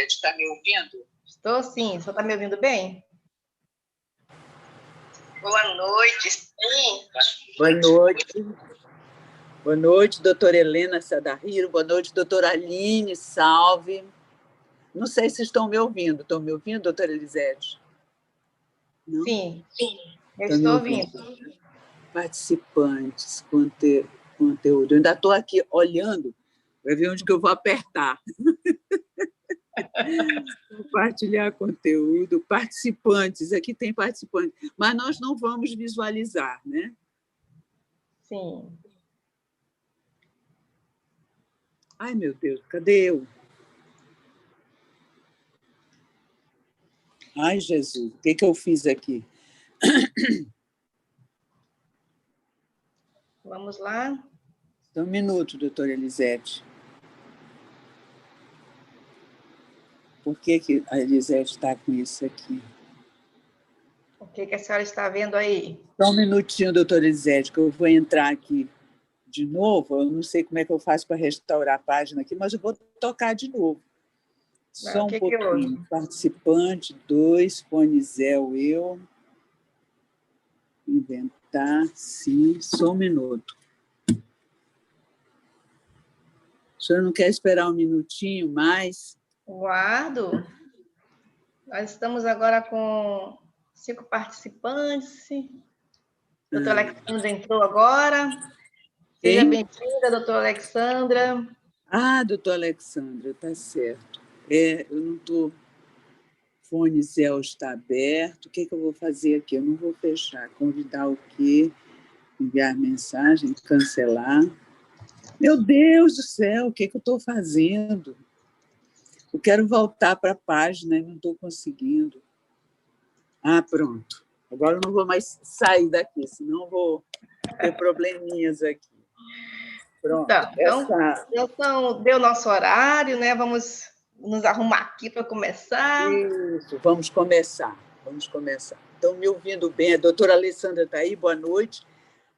Elisete, está me ouvindo? Estou sim, você está me ouvindo bem? Boa noite, sim. Boa noite. Boa noite, doutora Helena Sadahiro. Boa noite, doutora Aline, salve. Não sei se estão me ouvindo. Estão me ouvindo, doutora Elisete? Não? Sim, eu Estão estou ouvindo. Participantes, conteúdo. Eu ainda estou aqui olhando para ver onde que eu vou apertar. Compartilhar conteúdo. Participantes, aqui tem participantes, mas nós não vamos visualizar, né? Sim. Ai, meu Deus, cadê eu? Ai, Jesus, o que eu fiz aqui? Vamos lá. Só um minuto, doutora Elisete. Por que a Elisete está com isso aqui? O que a senhora está vendo aí? Só um minutinho, doutora Elisete, que eu vou entrar aqui de novo. Eu não sei como é que eu faço para restaurar a página aqui, mas eu vou tocar de novo. Só um pouquinho. Participante, 2, Fonizel, eu. Inventar, sim, só um minuto. O senhor não quer esperar um minutinho mais? Guardo. Nós estamos agora com 5 participantes. Doutora Alexandra entrou agora. Seja bem-vinda, doutora Alexandra. Ah, doutora Alexandra, está certo. Eu não estou... Fone Zé está aberto. O que eu vou fazer aqui? Eu não vou fechar. Convidar o quê? Enviar mensagem, cancelar. Meu Deus do céu, o que eu estou fazendo? Eu quero voltar para a página e não estou conseguindo. Ah, pronto. Agora eu não vou mais sair daqui, senão vou ter probleminhas aqui. Pronto. Então, deu nosso horário, né? Vamos nos arrumar aqui para começar. Isso, vamos começar. Estão me ouvindo bem? A doutora Alessandra está aí, boa noite.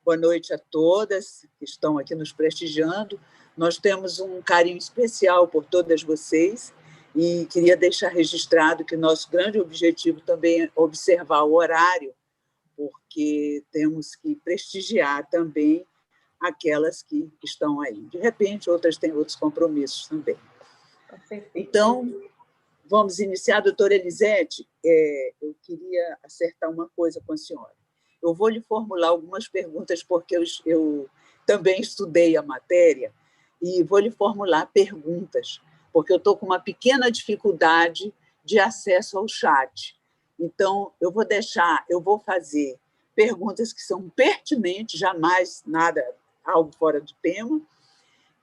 Boa noite a todas que estão aqui nos prestigiando. Nós temos um carinho especial por todas vocês e queria deixar registrado que nosso grande objetivo também é observar o horário, porque temos que prestigiar também aquelas que estão aí. De repente, outras têm outros compromissos também. Então, vamos iniciar. Doutora Elisete, eu queria acertar uma coisa com a senhora. Eu vou lhe formular algumas perguntas, porque eu também estudei a matéria, e vou lhe formular perguntas, porque eu estou com uma pequena dificuldade de acesso ao chat. Então, eu vou fazer perguntas que são pertinentes, jamais nada, algo fora do tema,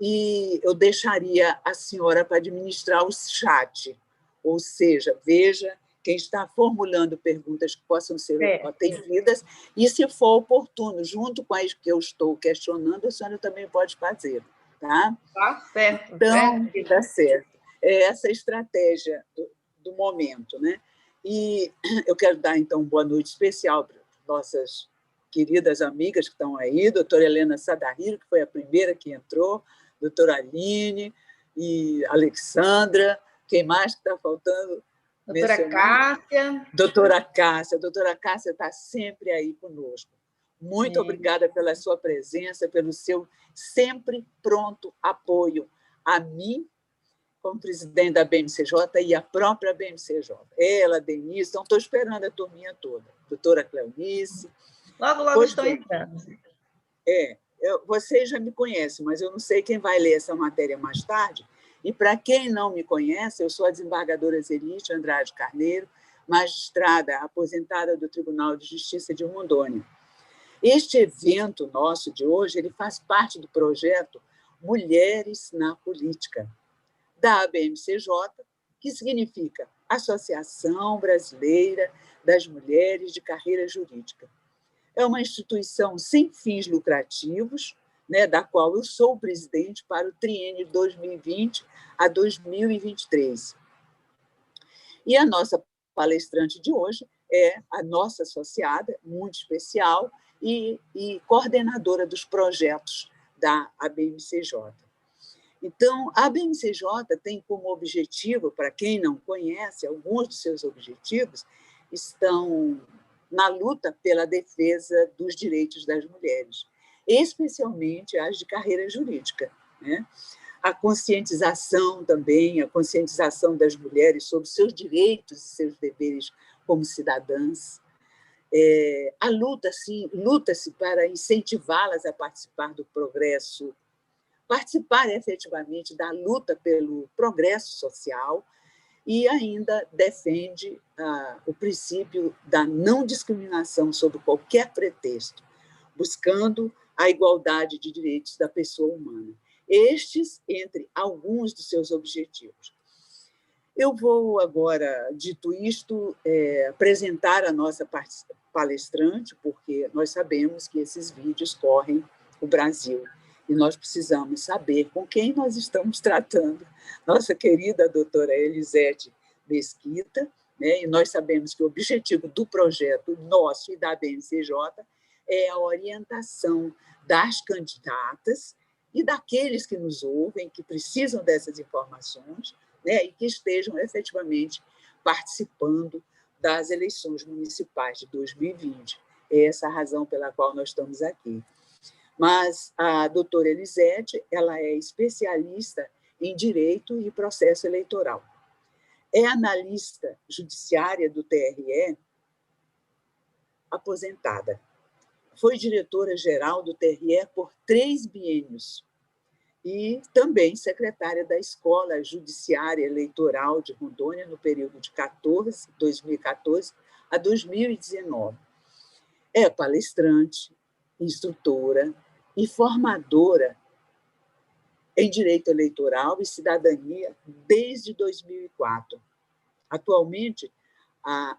e eu deixaria a senhora para administrar o chat, ou seja, veja quem está formulando perguntas que possam ser atendidas, e, se for oportuno, junto com as que eu estou questionando, a senhora também pode fazer. Tá? Tá certo. Então, está certo. É essa a estratégia do momento. Né? E eu quero dar, então, boa noite especial para nossas queridas amigas que estão aí, doutora Helena Sadahiro, que foi a primeira que entrou, doutora Aline e Alexandra, quem mais que está faltando? Doutora Cássia. Doutora Cássia está sempre aí conosco. Muito obrigada pela sua presença, pelo seu sempre pronto apoio a mim, como presidente da BMCJ, e a própria BMCJ. Ela, Denise, então estou esperando a turminha toda. Doutora Cleonice. Logo estão entrando. Vocês já me conhecem, mas eu não sei quem vai ler essa matéria mais tarde. E, para quem não me conhece, eu sou a desembargadora Zelite Andrade Carneiro, magistrada aposentada do Tribunal de Justiça de Rondônia. Este evento nosso de hoje ele faz parte do projeto Mulheres na Política, da ABMCJ, que significa Associação Brasileira das Mulheres de Carreira Jurídica. É uma instituição sem fins lucrativos, né, da qual eu sou o presidente para o triênio de 2020 a 2023. E a nossa palestrante de hoje é a nossa associada, muito especial, e coordenadora dos projetos da ABMCJ. Então, a BMCJ tem como objetivo, para quem não conhece, alguns dos seus objetivos estão na luta pela defesa dos direitos das mulheres, especialmente as de carreira jurídica, né? A conscientização também, a conscientização das mulheres sobre seus direitos e seus deveres como cidadãs. A luta, sim, luta-se para incentivá-las a participar do progresso, participar efetivamente da luta pelo progresso social, e ainda defende o princípio da não discriminação sob qualquer pretexto, buscando a igualdade de direitos da pessoa humana. Estes entre alguns dos seus objetivos. Eu vou agora, dito isto, apresentar a nossa palestrante, porque nós sabemos que esses vídeos correm o Brasil e nós precisamos saber com quem nós estamos tratando. Nossa querida doutora Elisete Mesquita, né? E nós sabemos que o objetivo do projeto nosso e da BMCJ é a orientação das candidatas e daqueles que nos ouvem, que precisam dessas informações, né? E que estejam efetivamente participando das eleições municipais de 2020. É essa a razão pela qual nós estamos aqui. Mas a doutora Elisete, ela é especialista em direito e processo eleitoral. É analista judiciária do TRE, aposentada. Foi diretora-geral do TRE por 3 biênios e também secretária da Escola Judiciária Eleitoral de Rondônia no período de 2014 a 2019. É palestrante, instrutora e formadora em direito eleitoral e cidadania desde 2004. Atualmente, a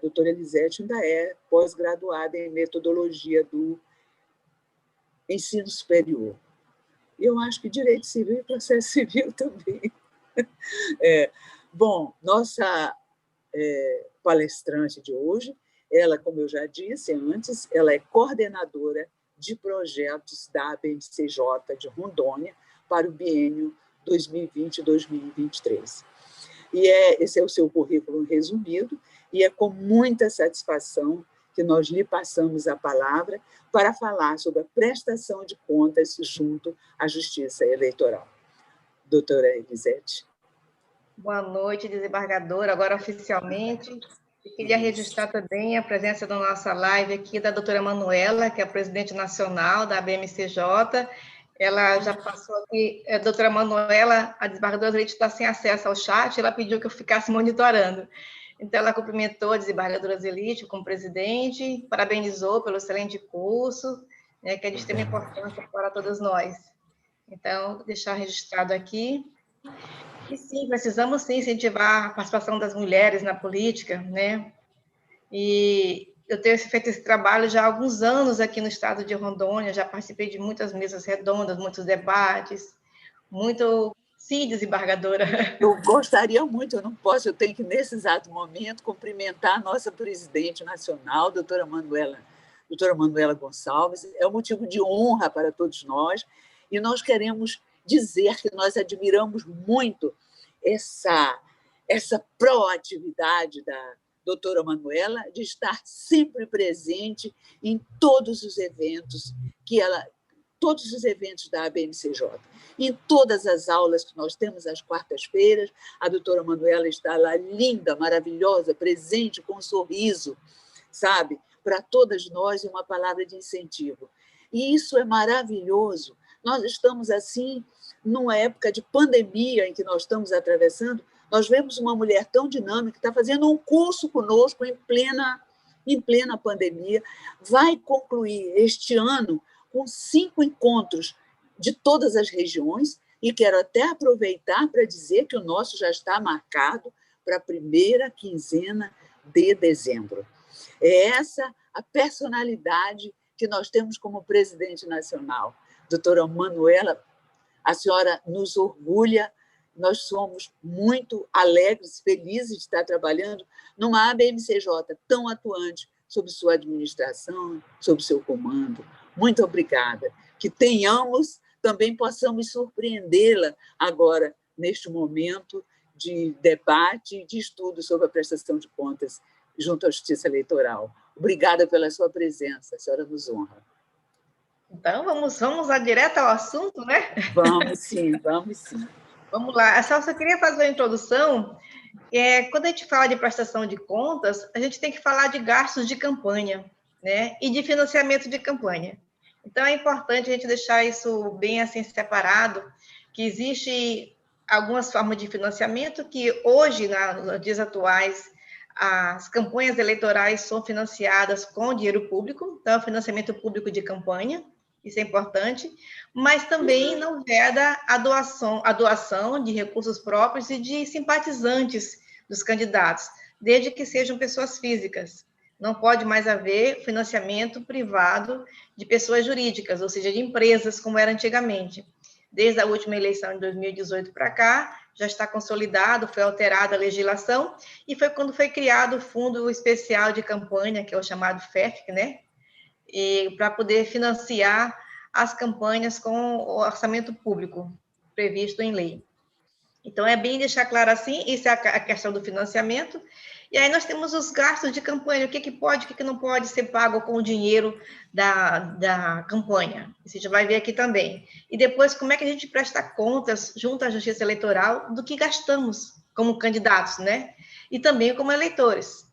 doutora Elisete ainda é pós-graduada em metodologia do ensino superior. Eu acho que direito civil e processo civil também. Nossa palestrante de hoje, ela, como eu já disse antes, ela é coordenadora de projetos da BMCJ de Rondônia para o biênio 2020-2023. E esse é o seu currículo resumido, e é com muita satisfação que nós lhe passamos a palavra para falar sobre a prestação de contas junto à Justiça Eleitoral. Doutora Elisete. Boa noite, desembargadora. Agora, oficialmente, eu queria registrar também a presença da nossa live aqui da doutora Manuela, que é a presidente nacional da BMCJ. Ela já passou aqui, a doutora Manuela, a desembargadora Zelite está sem acesso ao chat, ela pediu que eu ficasse monitorando. Então, ela cumprimentou a desembargadora Zelite como presidente, parabenizou pelo excelente curso, né, que é de extrema importância para todos nós. Então, vou deixar registrado aqui. E sim, precisamos sim incentivar a participação das mulheres na política, né? E eu tenho feito esse trabalho já há alguns anos aqui no estado de Rondônia, já participei de muitas mesas redondas, muitos debates, muito... Sim, desembargadora. Eu gostaria muito, eu não posso, eu tenho que, nesse exato momento, cumprimentar a nossa presidente nacional, doutora Manuela Gonçalves. É um motivo de honra para todos nós, e nós queremos dizer que nós admiramos muito essa proatividade da doutora Manuela de estar sempre presente em todos os eventos da ABMCJ. Em todas as aulas que nós temos às quartas-feiras, a doutora Manuela está lá, linda, maravilhosa, presente, com um sorriso, sabe? Para todas nós, uma palavra de incentivo. E isso é maravilhoso. Nós estamos, assim, numa época de pandemia em que nós estamos atravessando, nós vemos uma mulher tão dinâmica que está fazendo um curso conosco em plena pandemia, vai concluir este ano com 5 encontros de todas as regiões, e quero até aproveitar para dizer que o nosso já está marcado para a primeira quinzena de dezembro. É essa a personalidade que nós temos como presidente nacional. Doutora Manuela, a senhora nos orgulha, nós somos muito alegres, felizes de estar trabalhando numa ABMCJ tão atuante sob sua administração, sob seu comando. Muito obrigada. Que tenhamos também possamos surpreendê-la agora, neste momento de debate e de estudo sobre a prestação de contas junto à Justiça Eleitoral. Obrigada pela sua presença, a senhora nos honra. Então, vamos direto ao assunto, né? Vamos sim, vamos sim. Vamos lá. Eu só queria fazer uma introdução. Quando a gente fala de prestação de contas, a gente tem que falar de gastos de campanha, né? E de financiamento de campanha. Então, é importante a gente deixar isso bem assim separado, que existe algumas formas de financiamento que hoje, nos dias atuais, as campanhas eleitorais são financiadas com dinheiro público, então, é financiamento público de campanha, isso é importante, mas também não veda a doação de recursos próprios e de simpatizantes dos candidatos, desde que sejam pessoas físicas. Não pode mais haver financiamento privado de pessoas jurídicas, ou seja, de empresas, como era antigamente. Desde a última eleição de 2018 para cá, já está consolidado, foi alterada a legislação, e foi quando foi criado o Fundo Especial de Campanha, que é o chamado FEFC, né? Para poder financiar as campanhas com o orçamento público previsto em lei. Então, é bem deixar claro assim, isso é a questão do financiamento. E aí nós temos os gastos de campanha, o que pode, o que não pode ser pago com o dinheiro da campanha. Isso a gente vai ver aqui também. E depois, como é que a gente presta contas junto à Justiça Eleitoral do que gastamos como candidatos, né? E também como eleitores.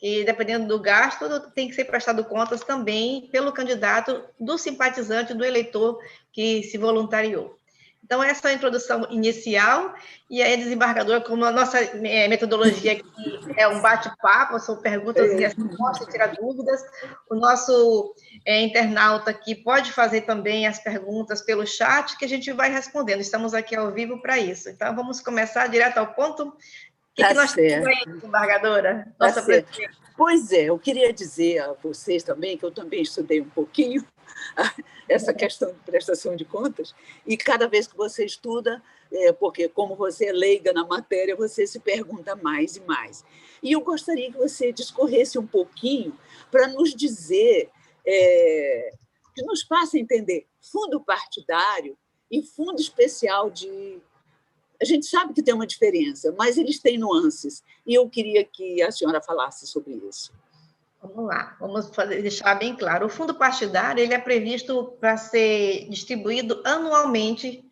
E dependendo do gasto, tem que ser prestado contas também pelo candidato, do simpatizante, do eleitor que se voluntariou. Então, essa é a introdução inicial, e aí a desembargadora, como a nossa metodologia aqui é um bate-papo, são perguntas e respostas, tirar dúvidas, o nosso internauta aqui pode fazer também as perguntas pelo chat, que a gente vai respondendo, estamos aqui ao vivo para isso. Então, vamos começar direto ao ponto. O que nós temos aí, desembargadora? Nossa presidente. Pois é, eu queria dizer a vocês também, que eu também estudei um pouquinho essa questão de prestação de contas, e cada vez que você estuda, porque como você é leiga na matéria, você se pergunta mais e mais. E eu gostaria que você discorresse um pouquinho para nos dizer, que nos faça entender fundo partidário e fundo especial de... A gente sabe que tem uma diferença, mas eles têm nuances, e eu queria que a senhora falasse sobre isso. Vamos lá, vamos deixar bem claro. O fundo partidário ele é previsto para ser distribuído anualmente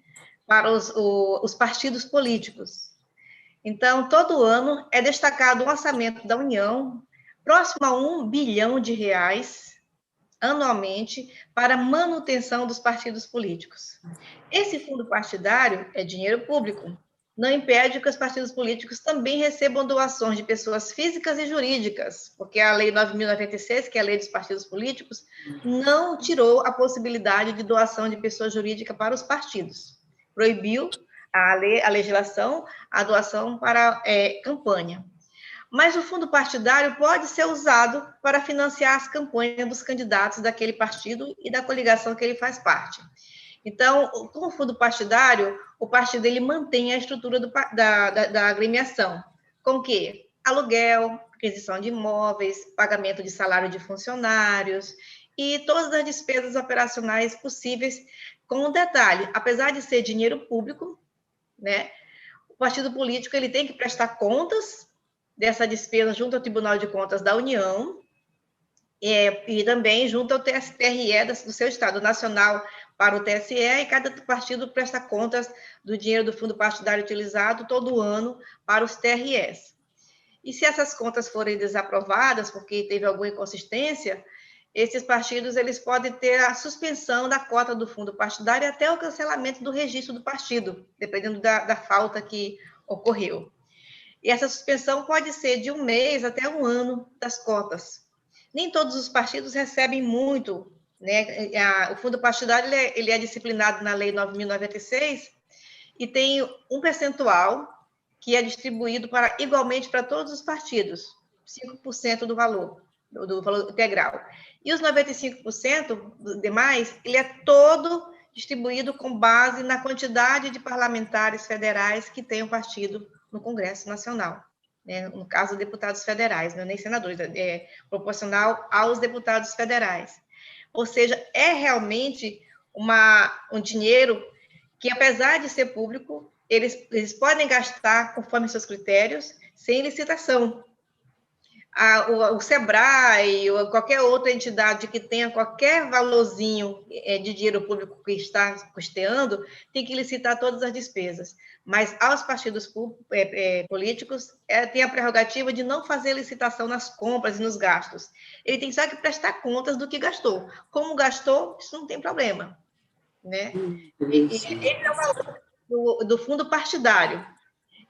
para os partidos políticos. Então, todo ano é destacado um orçamento da União próximo a R$ 1 bilhão anualmente para manutenção dos partidos políticos. Esse fundo partidário é dinheiro público. Não impede que os partidos políticos também recebam doações de pessoas físicas e jurídicas, porque a Lei 9.096, que é a Lei dos Partidos Políticos, não tirou a possibilidade de doação de pessoa jurídica para os partidos. Proibiu a legislação a doação para campanha. Mas o fundo partidário pode ser usado para financiar as campanhas dos candidatos daquele partido e da coligação que ele faz parte. Então, com o fundo partidário, o partido ele mantém a estrutura da agremiação. Com o quê? Aluguel, aquisição de imóveis, pagamento de salário de funcionários e todas as despesas operacionais possíveis, com um detalhe, apesar de ser dinheiro público, né, o partido político ele tem que prestar contas dessa despesa junto ao Tribunal de Contas da União e também junto ao TRE do seu Estado Nacional para o TSE, e cada partido presta contas do dinheiro do fundo partidário utilizado todo ano para os TREs. E se essas contas forem desaprovadas, porque teve alguma inconsistência, esses partidos eles podem ter a suspensão da cota do fundo partidário até o cancelamento do registro do partido, dependendo da falta que ocorreu. E essa suspensão pode ser de 1 mês até 1 ano das cotas. Nem todos os partidos recebem muito, né? O fundo partidário ele é disciplinado na Lei 9.096 e tem um percentual que é distribuído igualmente para todos os partidos, 5% do valor integral. E os 95% demais, ele é todo distribuído com base na quantidade de parlamentares federais que tem o partido no Congresso Nacional. No caso, deputados federais, não é nem senadores, é proporcional aos deputados federais. Ou seja, é realmente um dinheiro que, apesar de ser público, eles podem gastar conforme seus critérios, sem licitação. O SEBRAE ou qualquer outra entidade que tenha qualquer valorzinho de dinheiro público que está custeando, tem que licitar todas as despesas. Mas aos partidos políticos, tem a prerrogativa de não fazer licitação nas compras e nos gastos. Ele tem só que prestar contas do que gastou. Como gastou, isso não tem problema. Né? Esse é o valor do fundo partidário.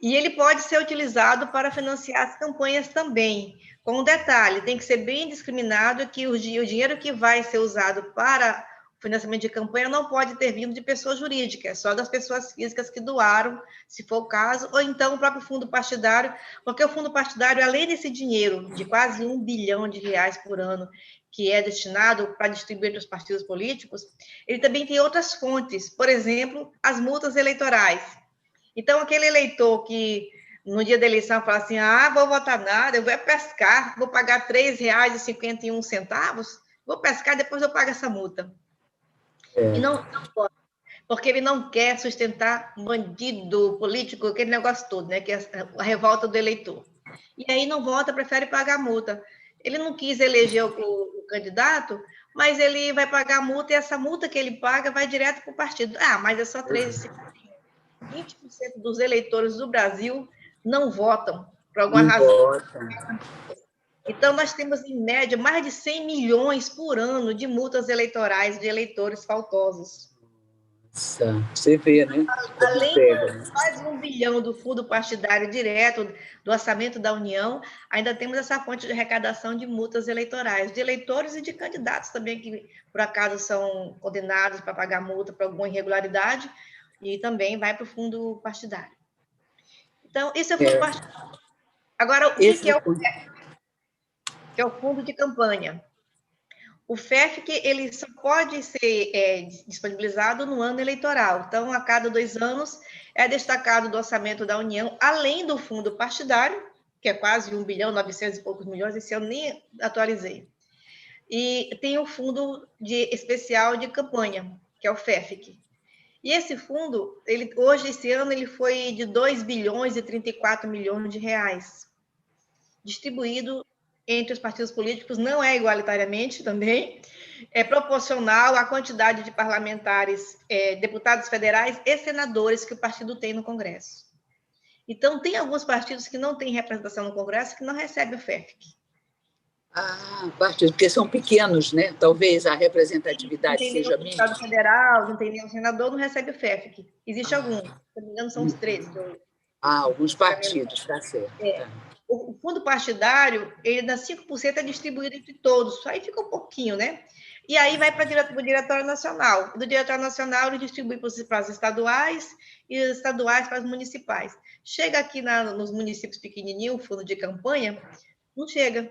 E ele pode ser utilizado para financiar as campanhas também. Com um detalhe, tem que ser bem discriminado que o dinheiro que vai ser usado para o financiamento de campanha não pode ter vindo de pessoa jurídica, só das pessoas físicas que doaram, se for o caso, ou então o próprio fundo partidário, porque o fundo partidário, além desse dinheiro de quase R$1 bilhão por ano, que é destinado para distribuir entre os partidos políticos, ele também tem outras fontes, por exemplo, as multas eleitorais. Então, aquele eleitor que, no dia da eleição, fala assim, vou votar nada, eu vou pescar, vou pagar R$ 3,51, vou pescar, depois eu pago essa multa. E não pode, porque ele não quer sustentar bandido político, aquele negócio todo, né, que é a revolta do eleitor. E aí não vota, prefere pagar a multa. Ele não quis eleger o candidato, mas ele vai pagar a multa, e essa multa que ele paga vai direto para o partido. Mas é só 3,50. 20% dos eleitores do Brasil não votam, por alguma razão. Então, nós temos, em média, mais de 100 milhões por ano de multas eleitorais de eleitores faltosos. Você vê, né? Além de quase R$1 bilhão do fundo partidário direto do orçamento da União, ainda temos essa fonte de arrecadação de multas eleitorais, de eleitores e de candidatos também, que, por acaso, são condenados para pagar multa por alguma irregularidade, e também vai para o fundo partidário. Então, esse é o fundo partidário. Agora, o que é o FEFC? Que é o fundo de campanha. O FEFC, ele só pode ser disponibilizado no ano eleitoral. Então, a cada 2 anos, é destacado do orçamento da União, além do fundo partidário, que é quase 1 bilhão, 900 e poucos milhões, esse eu nem atualizei. E tem o fundo especial de campanha, que é o FEFC. E esse fundo, hoje, esse ano, ele foi de 2 bilhões e 34 milhões de reais, distribuído entre os partidos políticos, não é igualitariamente também, é proporcional à quantidade de parlamentares, deputados federais e senadores que o partido tem no Congresso. Então, tem alguns partidos que não têm representação no Congresso que não recebem o FEFC. Partidos, porque são pequenos, né? Talvez a representatividade seja mínima. Não tem nenhum deputado federal, não tem nenhum senador, não recebe o FEFC. Existe alguns, se não me engano, são os 13. Alguns partidos, está certo. O fundo partidário, ele dá 5%, é distribuído entre todos, aí fica um pouquinho, né? E aí vai para o Diretório Nacional. Do Diretório Nacional, ele distribui para as estaduais e os estaduais para as municipais. Chega aqui nos municípios pequenininhos, o fundo de campanha, não chega.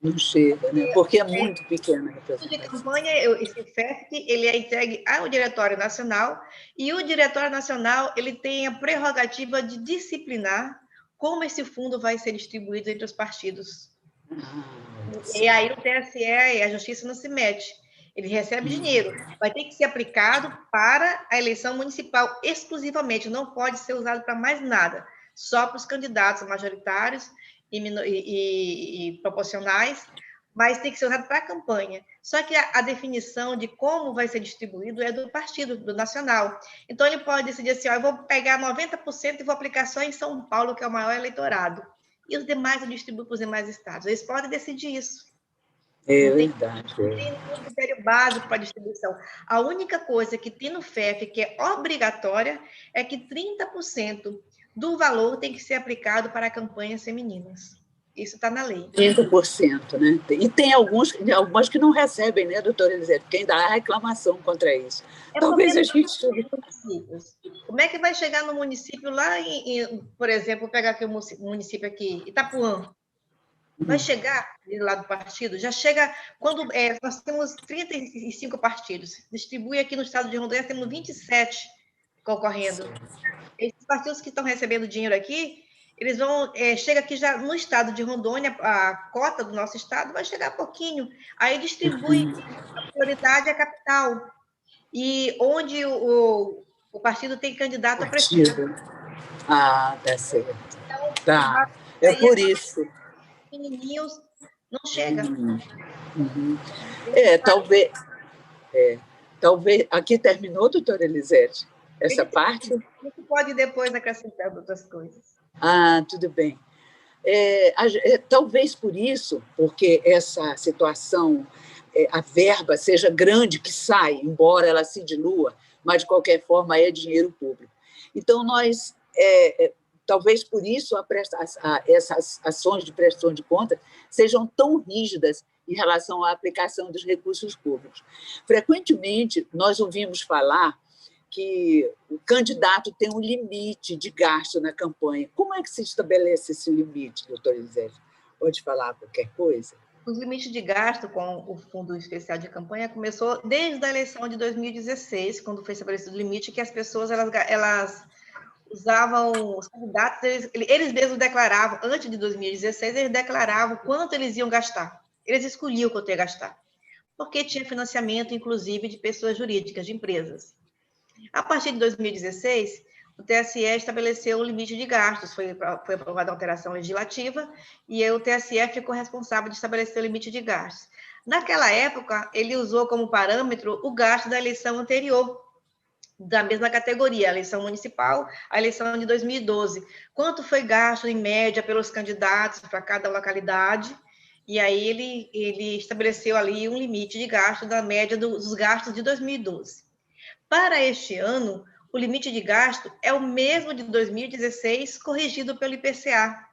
Não chega, né? Porque é muito pequena a representação. O fundo de campanha, esse FEFC, ele é entregue ao Diretório Nacional, e o Diretório Nacional, ele tem a prerrogativa de disciplinar como esse fundo vai ser distribuído entre os partidos. E aí o TSE e a Justiça não se mete. Ele recebe dinheiro, vai ter que ser aplicado para a eleição municipal exclusivamente, não pode ser usado para mais nada, só para os candidatos majoritários e proporcionais, mas tem que ser usado para a campanha. Só que a definição de como vai ser distribuído é do partido, do nacional. Então, ele pode decidir assim, eu vou pegar 90% e vou aplicar só em São Paulo, que é o maior eleitorado. E os demais eu distribuo para os demais estados. Eles podem decidir isso. É verdade. Não tem nenhum critério básico para distribuição. A única coisa que tem no FEF, que é obrigatória, é que 30% do valor tem que ser aplicado para campanhas femininas. Isso está na lei. 30%, né? E tem algumas que não recebem, né, doutora Elisete? Quem dá a reclamação contra isso. Talvez a gente... Como é que vai chegar no município lá, por exemplo, vou pegar aqui o município aqui, Itapuã. Vai chegar lá do partido? Já chega quando nós temos 35 partidos. Distribui aqui no estado de Rondônia, temos 27 concorrendo. Esses partidos que estão recebendo dinheiro aqui, eles vão... chega aqui já no estado de Rondônia, a cota do nosso estado vai chegar pouquinho. Aí distribui a prioridade à capital. e onde o partido tem candidato a prefeito. Ah, tá certo. Então, Tá. É por isso. Pequenininhos não chega. Uhum. Talvez. Aqui terminou, doutora Elisete, essa parte? A gente pode depois acrescentar outras coisas. Ah, tudo bem. Talvez por isso, porque essa situação, a verba seja grande que sai, embora ela se dilua, mas, de qualquer forma, é dinheiro público. Então, nós, talvez por isso, essas ações de prestação de contas sejam tão rígidas em relação à aplicação dos recursos públicos. Frequentemente, nós ouvimos falar que o candidato tem um limite de gasto na campanha. Como é que se estabelece esse limite, doutora Elisete? Pode falar qualquer coisa? Os limites de gasto com o Fundo Especial de Campanha começou desde a eleição de 2016, quando foi estabelecido o limite que as pessoas elas usavam, os candidatos, eles mesmos declaravam, antes de 2016, eles declaravam quanto eles iam gastar. Eles escolhiam quanto ia gastar, porque tinha financiamento, inclusive, de pessoas jurídicas, de empresas. A partir de 2016, o TSE estabeleceu o limite de gastos, foi aprovada a alteração legislativa, e aí o TSE ficou responsável de estabelecer o limite de gastos. Naquela época, ele usou como parâmetro o gasto da eleição anterior, da mesma categoria, a eleição municipal, a eleição de 2012. Quanto foi gasto, em média, pelos candidatos para cada localidade, e aí ele estabeleceu ali um limite de gasto da média dos gastos de 2012. Para este ano, o limite de gasto é o mesmo de 2016, corrigido pelo IPCA.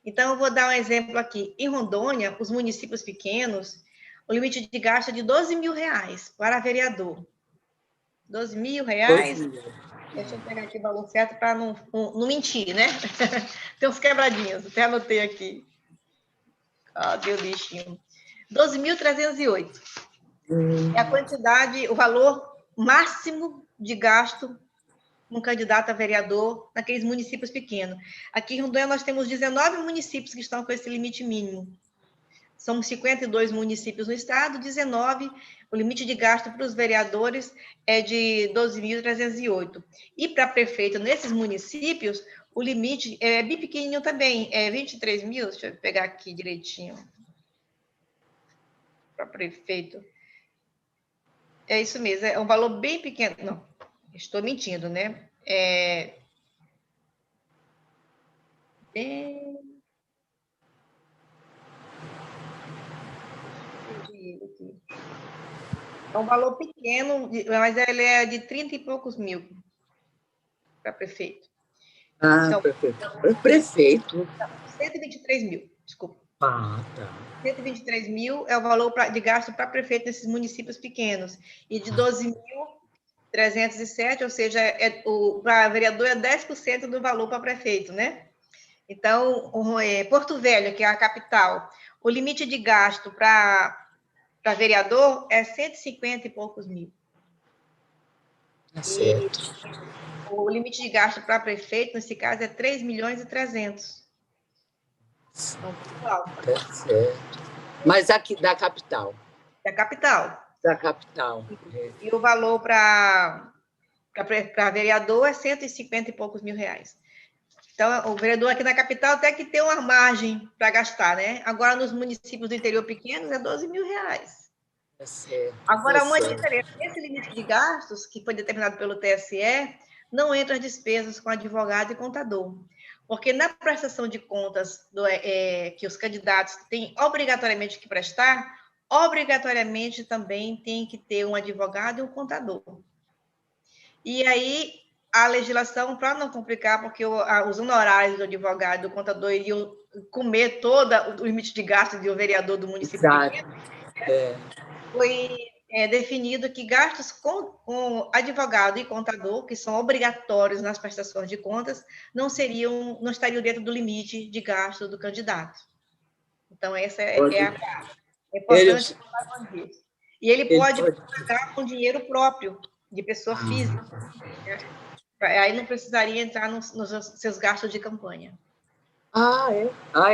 Então, eu vou dar um exemplo aqui. Em Rondônia, os municípios pequenos, o limite de gasto é de R$12 mil para vereador. R$12 mil. Deixa eu pegar aqui o valor certo para não mentir, né? Tem uns quebradinhos, até anotei aqui. Cadê o bichinho? 12.308. É a quantidade, o valor máximo de gasto um candidato a vereador naqueles municípios pequenos. Aqui em Rondônia nós temos 19 municípios que estão com esse limite mínimo. São 52 municípios no estado, 19, o limite de gasto para os vereadores é de 12.308. E para prefeito, nesses municípios, o limite é bem pequenininho também, é 23 mil, deixa eu pegar aqui direitinho. Para prefeito. É isso mesmo, é um valor bem pequeno. Não, estou mentindo, né? É um valor pequeno, mas ele é de 30 e poucos mil para prefeito. Ah, então, prefeito. 123 mil, desculpa. Ah, tá. 123 mil é o valor de gasto para prefeito nesses municípios pequenos. E de 12.307, ou seja, para vereador é 10% do valor para prefeito, né? Então, Porto Velho, que é a capital, o limite de gasto para vereador é 150 e poucos mil. Certo. O limite de gasto para prefeito, nesse caso, é 3.300.000. Então, tá certo. Mas aqui da capital. Da capital. Da capital. E o valor para vereador é 150 e poucos mil reais. Então, o vereador aqui na capital tem que ter uma margem para gastar, né? Agora, nos municípios do interior pequenos, é 12 mil reais. Certo. Agora, uma diferença. Esse limite de gastos, que foi determinado pelo TSE, não entra as despesas com advogado e contador. Porque na prestação de contas que os candidatos têm obrigatoriamente que prestar, obrigatoriamente também tem que ter um advogado e um contador. E aí, a legislação, para não complicar, porque os honorários do advogado e do contador iriam comer todo o limite de gasto de um vereador do município pequeno, foi definido que gastos com advogado e contador, que são obrigatórios nas prestações de contas, não estariam dentro do limite de gasto do candidato. Então, essa é importante falar disso. E ele pode pagar com dinheiro próprio, de pessoa física. Aí não precisaria entrar nos seus gastos de campanha.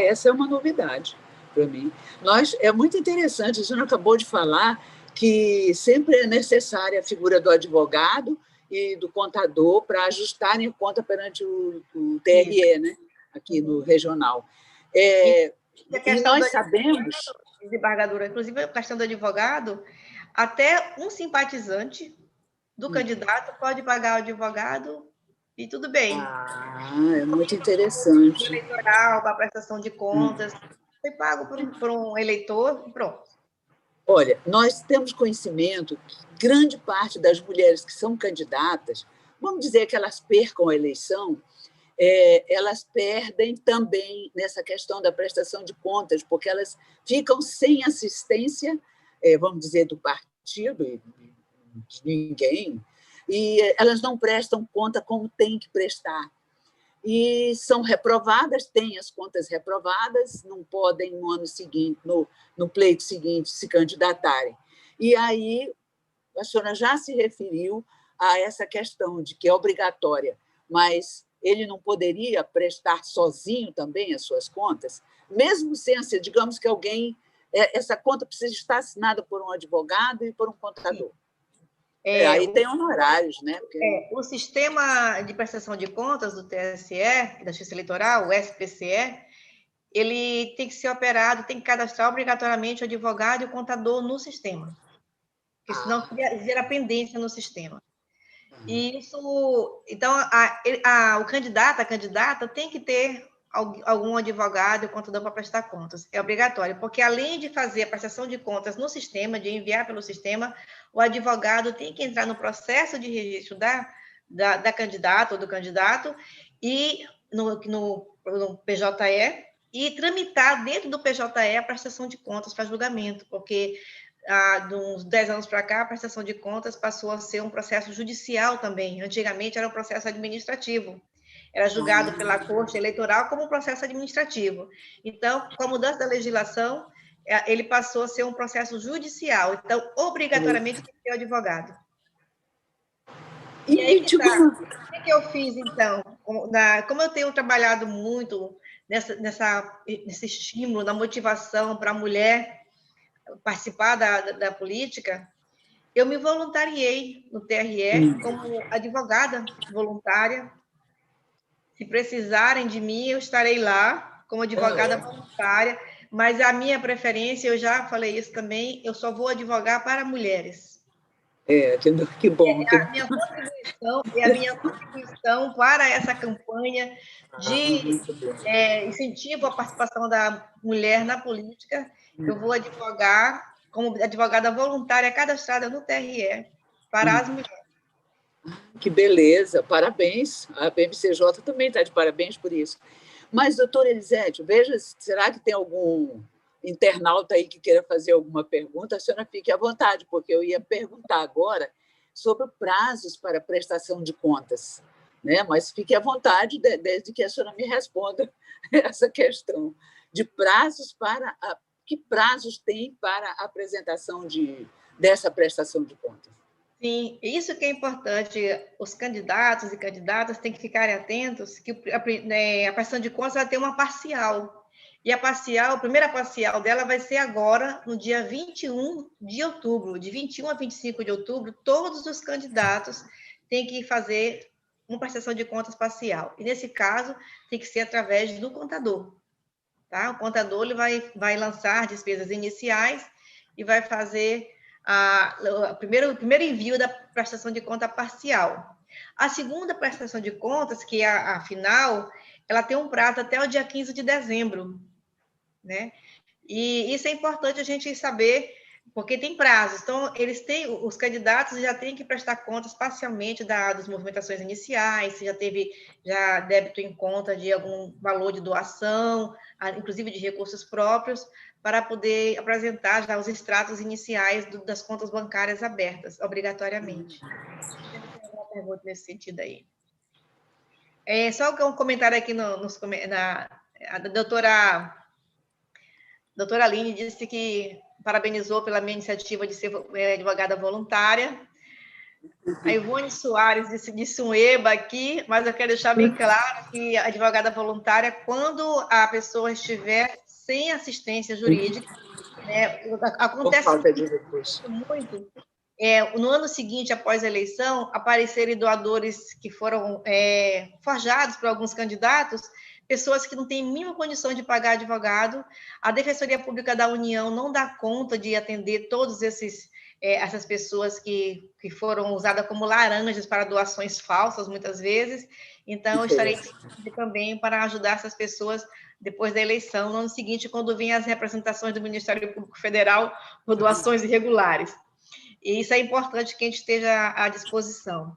Essa é uma novidade para mim. É muito interessante, a senhora acabou de falar que sempre é necessária a figura do advogado e do contador para ajustarem a conta perante o TRE, né? Aqui no regional. E nós sabemos... Desembargadora, inclusive a questão do advogado, até um simpatizante do candidato pode pagar o advogado e tudo bem. É muito interessante. Eleitoral, para prestação de contas, foi pago por um eleitor e pronto. Olha, nós temos conhecimento que grande parte das mulheres que são candidatas, vamos dizer que elas percam a eleição, elas perdem também nessa questão da prestação de contas, porque elas ficam sem assistência, vamos dizer, do partido, de ninguém, e elas não prestam conta como tem que prestar. E são reprovadas, têm as contas reprovadas, não podem no ano seguinte, no pleito seguinte, se candidatarem. E aí, a senhora já se referiu a essa questão de que é obrigatória, mas ele não poderia prestar sozinho também as suas contas, mesmo sem ser, digamos que alguém, essa conta precisa estar assinada por um advogado e por um contador. Aí tem honorários, né? Porque... o sistema de prestação de contas do TSE, da Justiça Eleitoral, o SPCE, ele tem que ser operado, tem que cadastrar obrigatoriamente o advogado e o contador no sistema, porque senão gera pendência no sistema. E isso, então, o candidato, a candidata tem que ter algum advogado e contador para prestar contas. É obrigatório, porque além de fazer a prestação de contas no sistema, de enviar pelo sistema, o advogado tem que entrar no processo de registro da candidata ou do candidato e no PJE e tramitar dentro do PJE a prestação de contas para julgamento, porque de uns 10 anos para cá, a prestação de contas passou a ser um processo judicial também. Antigamente era um processo administrativo. Era julgado pela Corte Eleitoral como um processo administrativo. Então, com a mudança da legislação, ele passou a ser um processo judicial. Então, obrigatoriamente, tem que ter o advogado. E aí, o que eu fiz, então? Como eu tenho trabalhado muito nesse estímulo, na motivação para a mulher participar da política, eu me voluntariei no TRE como advogada voluntária. Se precisarem de mim, eu estarei lá como advogada voluntária, mas a minha preferência, eu já falei isso também, eu só vou advogar para mulheres. Que bom. A minha contribuição para essa campanha de incentivo à participação da mulher na política. Eu vou advogar como advogada voluntária cadastrada no TRE para as mulheres. Que beleza, parabéns. A BMCJ também está de parabéns por isso. Mas, doutora Elisete, veja, será que tem algum internauta aí que queira fazer alguma pergunta? A senhora fique à vontade, porque eu ia perguntar agora sobre prazos para prestação de contas, né? Mas fique à vontade, desde que a senhora me responda essa questão de prazos para... Que prazos tem para a apresentação dessa prestação de contas? Sim, isso que é importante. Os candidatos e candidatas têm que ficarem atentos que a prestação de contas vai ter uma parcial. E a primeira parcial dela vai ser agora, no dia 21 de outubro. De 21 a 25 de outubro, todos os candidatos têm que fazer uma prestação de contas parcial. E, nesse caso, tem que ser através do contador. Tá? O contador ele vai lançar despesas iniciais e vai fazer o primeiro envio da prestação de conta parcial. A segunda prestação de contas, que é a final, ela tem um prazo até o dia 15 de dezembro, né? E isso é importante a gente saber, porque tem prazos. Então, os candidatos já têm que prestar contas parcialmente das movimentações iniciais, se já teve débito em conta de algum valor de doação, inclusive de recursos próprios, para poder apresentar já os extratos iniciais das contas bancárias abertas, obrigatoriamente. Tem alguma pergunta nesse sentido aí? Só um comentário aqui a doutora Aline disse que parabenizou pela minha iniciativa de ser advogada voluntária. A Ivone Soares disse um eba aqui, mas eu quero deixar bem claro que a advogada voluntária, quando a pessoa estiver sem assistência jurídica, Acontece por falta de recursos. muito. No ano seguinte, após a eleição, aparecerem doadores que foram forjados por alguns candidatos, pessoas que não têm mínima condição de pagar advogado. A Defensoria Pública da União não dá conta de atender todas essas pessoas que foram usadas como laranjas para doações falsas, muitas vezes. Então, eu estarei também para ajudar essas pessoas depois da eleição, no ano seguinte, quando vêm as representações do Ministério Público Federal por doações irregulares. E isso é importante que a gente esteja à disposição.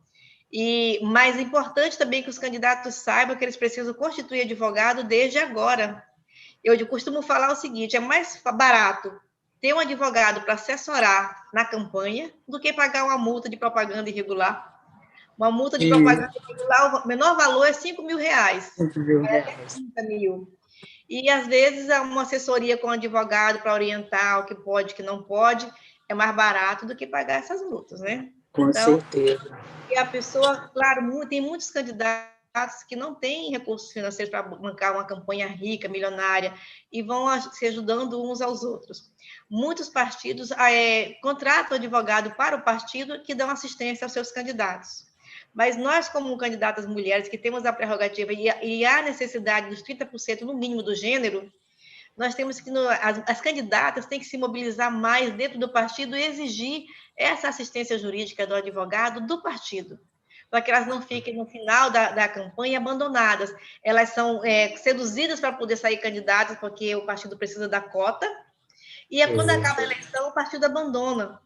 E mais importante também que os candidatos saibam que eles precisam constituir advogado desde agora. Eu costumo falar o seguinte: é mais barato ter um advogado para assessorar na campanha do que pagar uma multa de propaganda irregular. Uma multa de propaganda irregular, o menor valor é R$5 mil. 30 mil. E, às vezes, uma assessoria com um advogado para orientar o que pode, o que não pode, é mais barato do que pagar essas multas, né? Com certeza. E a pessoa, claro, tem muitos candidatos que não têm recursos financeiros para bancar uma campanha rica, milionária, e vão se ajudando uns aos outros. Muitos partidos contratam advogado para o partido que dão assistência aos seus candidatos. Mas nós, como candidatas mulheres, que temos a prerrogativa e a necessidade dos 30% no mínimo do gênero, nós temos que, as candidatas têm que se mobilizar mais dentro do partido e exigir essa assistência jurídica do advogado do partido, para que elas não fiquem no final da campanha abandonadas. Elas são seduzidas para poder sair candidatas, porque o partido precisa da cota, e quando acaba a eleição, o partido abandona.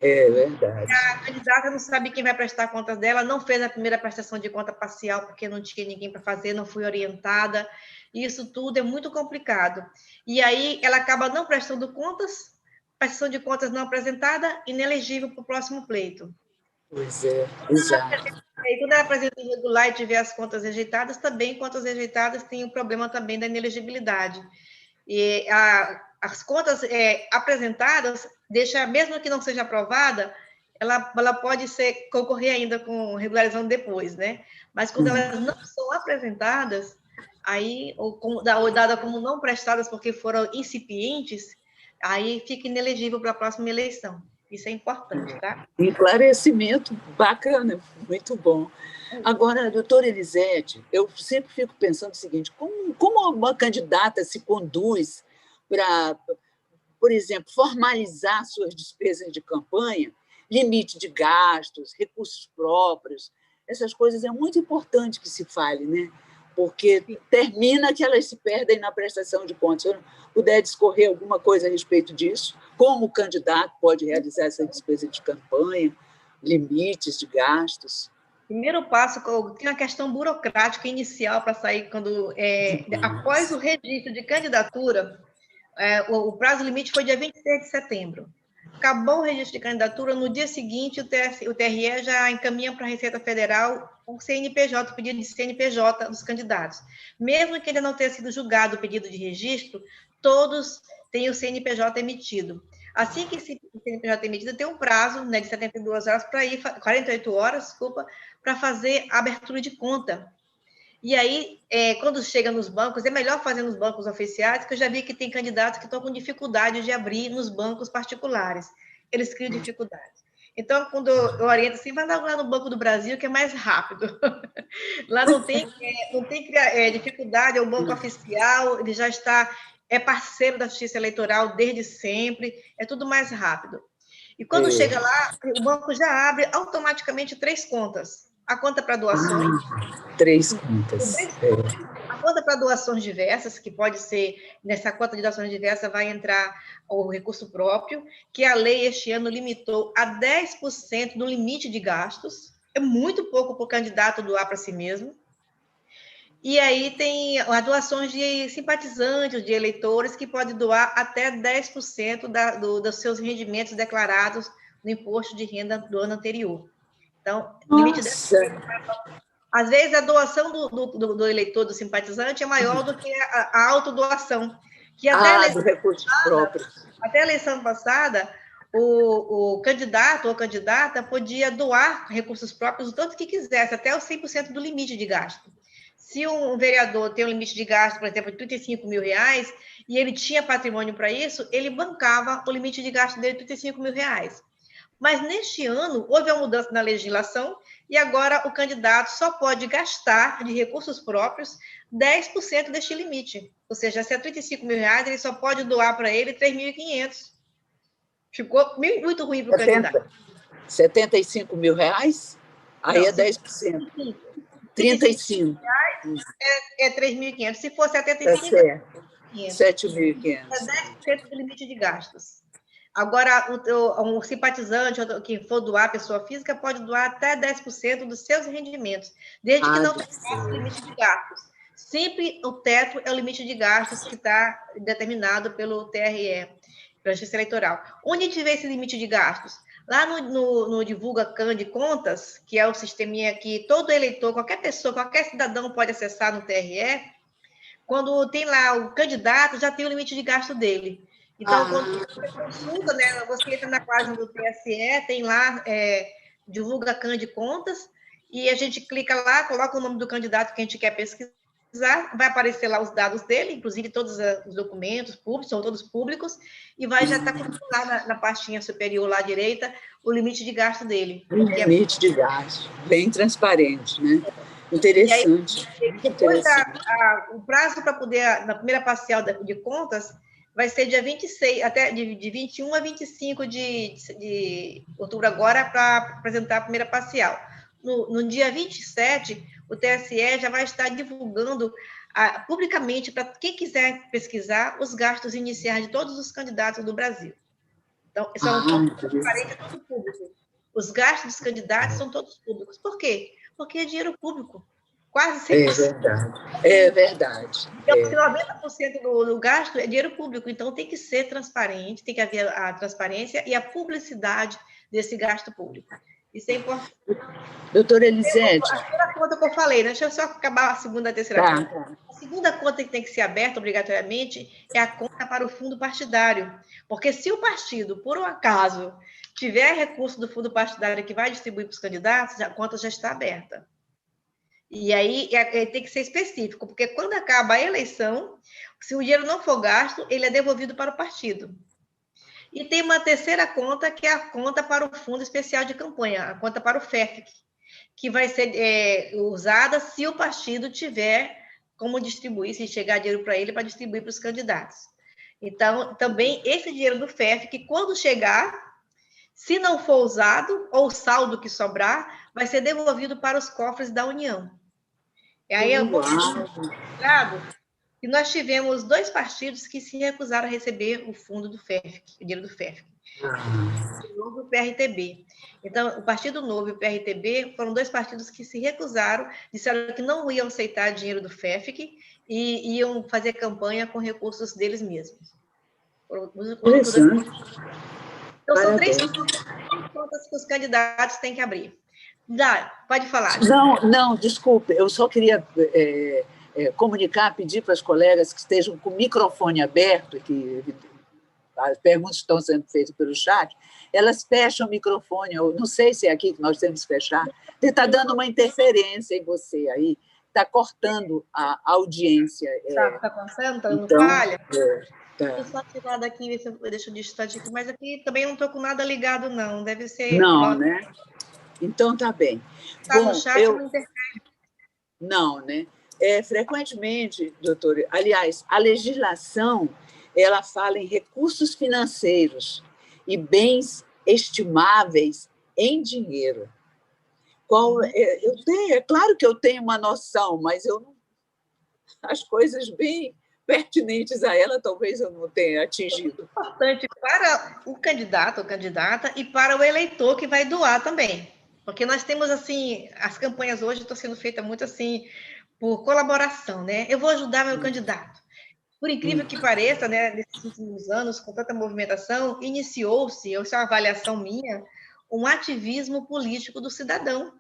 É verdade. A candidata não sabe quem vai prestar contas dela, não fez a primeira prestação de conta parcial porque não tinha ninguém para fazer, não foi orientada. Isso tudo é muito complicado. E aí ela acaba não prestando contas, prestação de contas não apresentada, inelegível para o próximo pleito. Pois é, exato. E quando ela apresenta irregular e tiver as contas rejeitadas, também contas rejeitadas tem o problema também da inelegibilidade. E as contas apresentadas, mesmo que não seja aprovada, ela pode concorrer ainda com regularizando depois, né? Mas quando elas não são apresentadas, aí, ou dada como não prestadas porque foram incipientes, aí fica inelegível para a próxima eleição. Isso é importante, tá? Esclarecimento bacana, muito bom. Agora, doutora Elisete, eu sempre fico pensando o seguinte: como uma candidata se conduz para, por exemplo, formalizar suas despesas de campanha, limite de gastos, recursos próprios, essas coisas é muito importante que se fale, né? Porque termina que elas se perdem na prestação de contas. Se eu puder discorrer alguma coisa a respeito disso, como o candidato pode realizar essa despesa de campanha, limites de gastos. Primeiro passo, tem uma questão burocrática inicial para sair após o registro de candidatura. O prazo limite foi dia 26 de setembro. Acabou o registro de candidatura, no dia seguinte o TRE já encaminha para a Receita Federal o CNPJ, o pedido de CNPJ dos candidatos. Mesmo que ainda não tenha sido julgado o pedido de registro, todos têm o CNPJ emitido. Assim que esse CNPJ é emitido, tem um prazo, né, de 72 horas para 48 horas, desculpa, para fazer a abertura de conta. E aí, quando chega nos bancos, é melhor fazer nos bancos oficiais, que eu já vi que tem candidatos que estão com dificuldade de abrir nos bancos particulares. Eles criam dificuldade. Então, quando eu oriento assim, vai lá no Banco do Brasil, que é mais rápido. Lá não tem dificuldade, é o banco oficial, ele já é parceiro da Justiça Eleitoral desde sempre, é tudo mais rápido. E quando chega lá, o banco já abre automaticamente 3 contas. A conta para doações. 3 contas. A conta para doações diversas, que pode ser, nessa conta de doações diversas, vai entrar o recurso próprio, que a lei este ano limitou a 10% do limite de gastos. É muito pouco para o candidato doar para si mesmo. E aí tem as doações de simpatizantes, de eleitores, que pode doar até 10% dos seus rendimentos declarados no imposto de renda do ano anterior. Então, limite 10%. Às vezes, a doação do eleitor, do simpatizante, é maior do que a autodoação. Que do recursos próprios. Até a eleição passada, o candidato ou candidata podia doar recursos próprios o tanto que quisesse, até os 100% do limite de gasto. Se um vereador tem um limite de gasto, por exemplo, de R$ 35.000, e ele tinha patrimônio para isso, ele bancava o limite de gasto dele de R$ 35.000. Mas neste ano houve uma mudança na legislação e agora o candidato só pode gastar de recursos próprios 10% deste limite. Ou seja, se é R$ 35.000, ele só pode doar para ele 3.500. Ficou muito ruim para o candidato. R$ 75.000? Aí é 10%. 35. É 3.500. Se for 75, é 7.500. É 10% do limite de gastos. Agora, um simpatizante, quem for doar, pessoa física, pode doar até 10% dos seus rendimentos, desde que não tenha limite de gastos. Sempre o teto é o limite de gastos que está determinado pelo TRE, pela Justiça Eleitoral. Onde a gente vê esse limite de gastos? Lá no Divulga Can de Contas, que é o sisteminha que todo eleitor, qualquer pessoa, qualquer cidadão pode acessar no TRE, quando tem lá o candidato, já tem o limite de gasto dele. Então, quando você consulta, né, você entra na página do TSE, tem lá, Divulga Can de Contas, e a gente clica lá, coloca o nome do candidato que a gente quer pesquisar, vai aparecer lá os dados dele, inclusive todos os documentos públicos, são todos públicos, e vai já estar lá na pastinha superior, lá à direita, o limite de gasto dele. O limite de gasto, bem transparente, né? Interessante. Aí, depois o prazo para poder, na primeira parcial de contas, vai ser dia 26, até de 21 a 25 de outubro agora, para apresentar a primeira parcial. No dia 27, o TSE já vai estar divulgando publicamente, para quem quiser pesquisar, os gastos iniciais de todos os candidatos do Brasil. Então, são transparentes a todo público. Os gastos dos candidatos são todos públicos. Por quê? Porque é dinheiro público. Quase 100%. É verdade. Porque 90% do gasto é dinheiro público, então tem que ser transparente, tem que haver a transparência e a publicidade desse gasto público. Isso é importante. Doutora Elisete. A primeira conta que eu falei, né? Deixa eu só acabar a segunda e a terceira conta. A segunda conta que tem que ser aberta obrigatoriamente é a conta para o fundo partidário. Porque se o partido, por um acaso, tiver recurso do fundo partidário que vai distribuir para os candidatos, a conta já está aberta. E aí tem que ser específico, porque quando acaba a eleição, se o dinheiro não for gasto, ele é devolvido para o partido. E tem uma terceira conta, que é a conta para o Fundo Especial de Campanha, a conta para o FEFC, que vai ser usada se o partido tiver como distribuir, se chegar dinheiro para ele, para distribuir para os candidatos. Então, também esse dinheiro do FEFC, quando chegar, se não for usado, ou o saldo que sobrar, vai ser devolvido para os cofres da União. E aí é um pouco complicado, e nós tivemos 2 partidos que se recusaram a receber o fundo do FEFC, o dinheiro do FEFC. O Novo e o PRTB. Então, o Partido Novo e o PRTB foram 2 partidos que se recusaram, disseram que não iam aceitar dinheiro do FEFC e iam fazer campanha com recursos deles mesmos. Então, são 3 contas que os candidatos têm que abrir. Pode falar. Não, desculpe, eu só queria comunicar, pedir para as colegas que estejam com o microfone aberto, que as perguntas estão sendo feitas pelo chat, elas fecham o microfone. Eu não sei se é aqui que nós temos que fechar. Está dando uma interferência em você aí, está cortando a audiência. Está cortando? Está dando falha? Deixa eu só tirar daqui, ver se eu deixo distante aqui, mas aqui também não estou com nada ligado, não. Deve ser... Não, né? Então, tá bem. Está no chat, não interfere. Não, né? Frequentemente, doutora, aliás, a legislação, ela fala em recursos financeiros e bens estimáveis em dinheiro. É claro que eu tenho uma noção, mas eu não, as coisas bem pertinentes a ela, talvez eu não tenha atingido. É importante para o candidato ou candidata e para o eleitor que vai doar também. Porque nós temos, assim, as campanhas hoje estão sendo feitas muito, assim, por colaboração, né? Eu vou ajudar meu candidato. Por incrível que pareça, né, nesses últimos anos, com tanta movimentação, iniciou-se, essa é uma avaliação minha, um ativismo político do cidadão.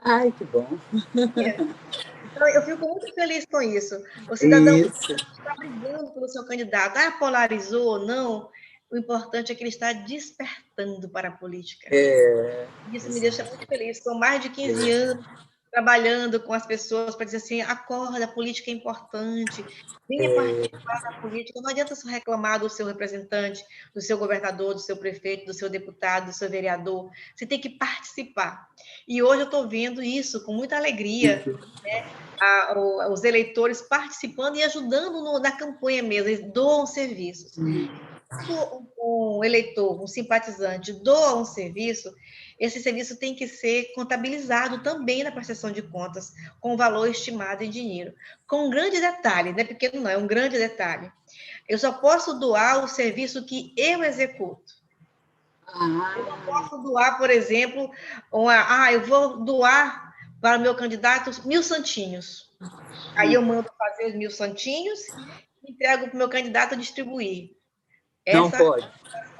Ai, que bom. Então, eu fico muito feliz com isso. O cidadão está brigando pelo seu candidato. Polarizou ou não? O importante é que ele está despertando para a política. Isso me deixa muito feliz. São mais de 15 anos trabalhando com as pessoas para dizer assim, acorda, a política é importante, venha participar da política, não adianta só reclamar do seu representante, do seu governador, do seu prefeito, do seu deputado, do seu vereador, você tem que participar. E hoje eu estou vendo isso com muita alegria, né? Os eleitores participando e ajudando na campanha mesmo, eles doam serviços. Um eleitor, um simpatizante doa um serviço, esse serviço tem que ser contabilizado também na prestação de contas, com o valor estimado em dinheiro. Com um grande detalhe, não é pequeno não, é um grande detalhe. Eu só posso doar o serviço que eu executo. Eu não posso doar, por exemplo, eu vou doar para o meu candidato 1.000 santinhos. Aí eu mando fazer os 1.000 santinhos e entrego para o meu candidato distribuir. Não pode.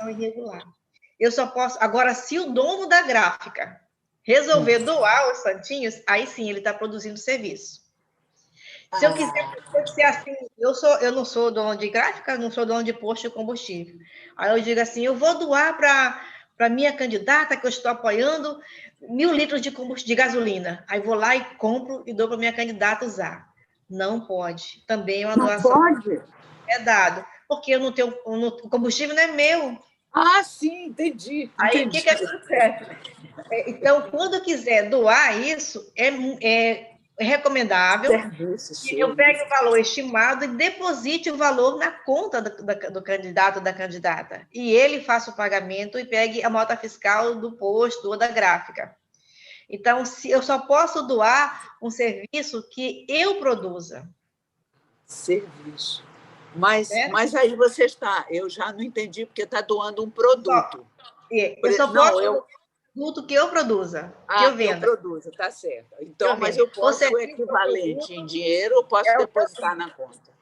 É irregular. Eu só posso... Agora, se o dono da gráfica resolver doar os santinhos, aí sim ele está produzindo serviço. Se eu quiser ser assim, eu não sou dono de gráfica, não sou dono de posto de combustível. Aí eu digo assim, eu vou doar para minha candidata, que eu estou apoiando, 1.000 litros de gasolina. Aí vou lá e compro e dou para minha candidata usar. Não pode. Também é uma doação. Não pode? É dado. Porque eu não tenho, o combustível não é meu. Ah, sim, entendi. Aí o que acontece? Então, quando quiser doar isso, é recomendável que eu pegue o valor estimado e deposite o valor na conta do candidato ou da candidata. E ele faça o pagamento e pegue a nota fiscal do posto ou da gráfica. Então, eu só posso doar um serviço que eu produza. Serviço. Mas aí você está... Eu já não entendi, porque está doando um produto. Eu só posso doar um produto que eu produza, que eu venda. Eu produzo, está certo. Então, mas eu posso o equivalente em dinheiro ou posso depositar na conta?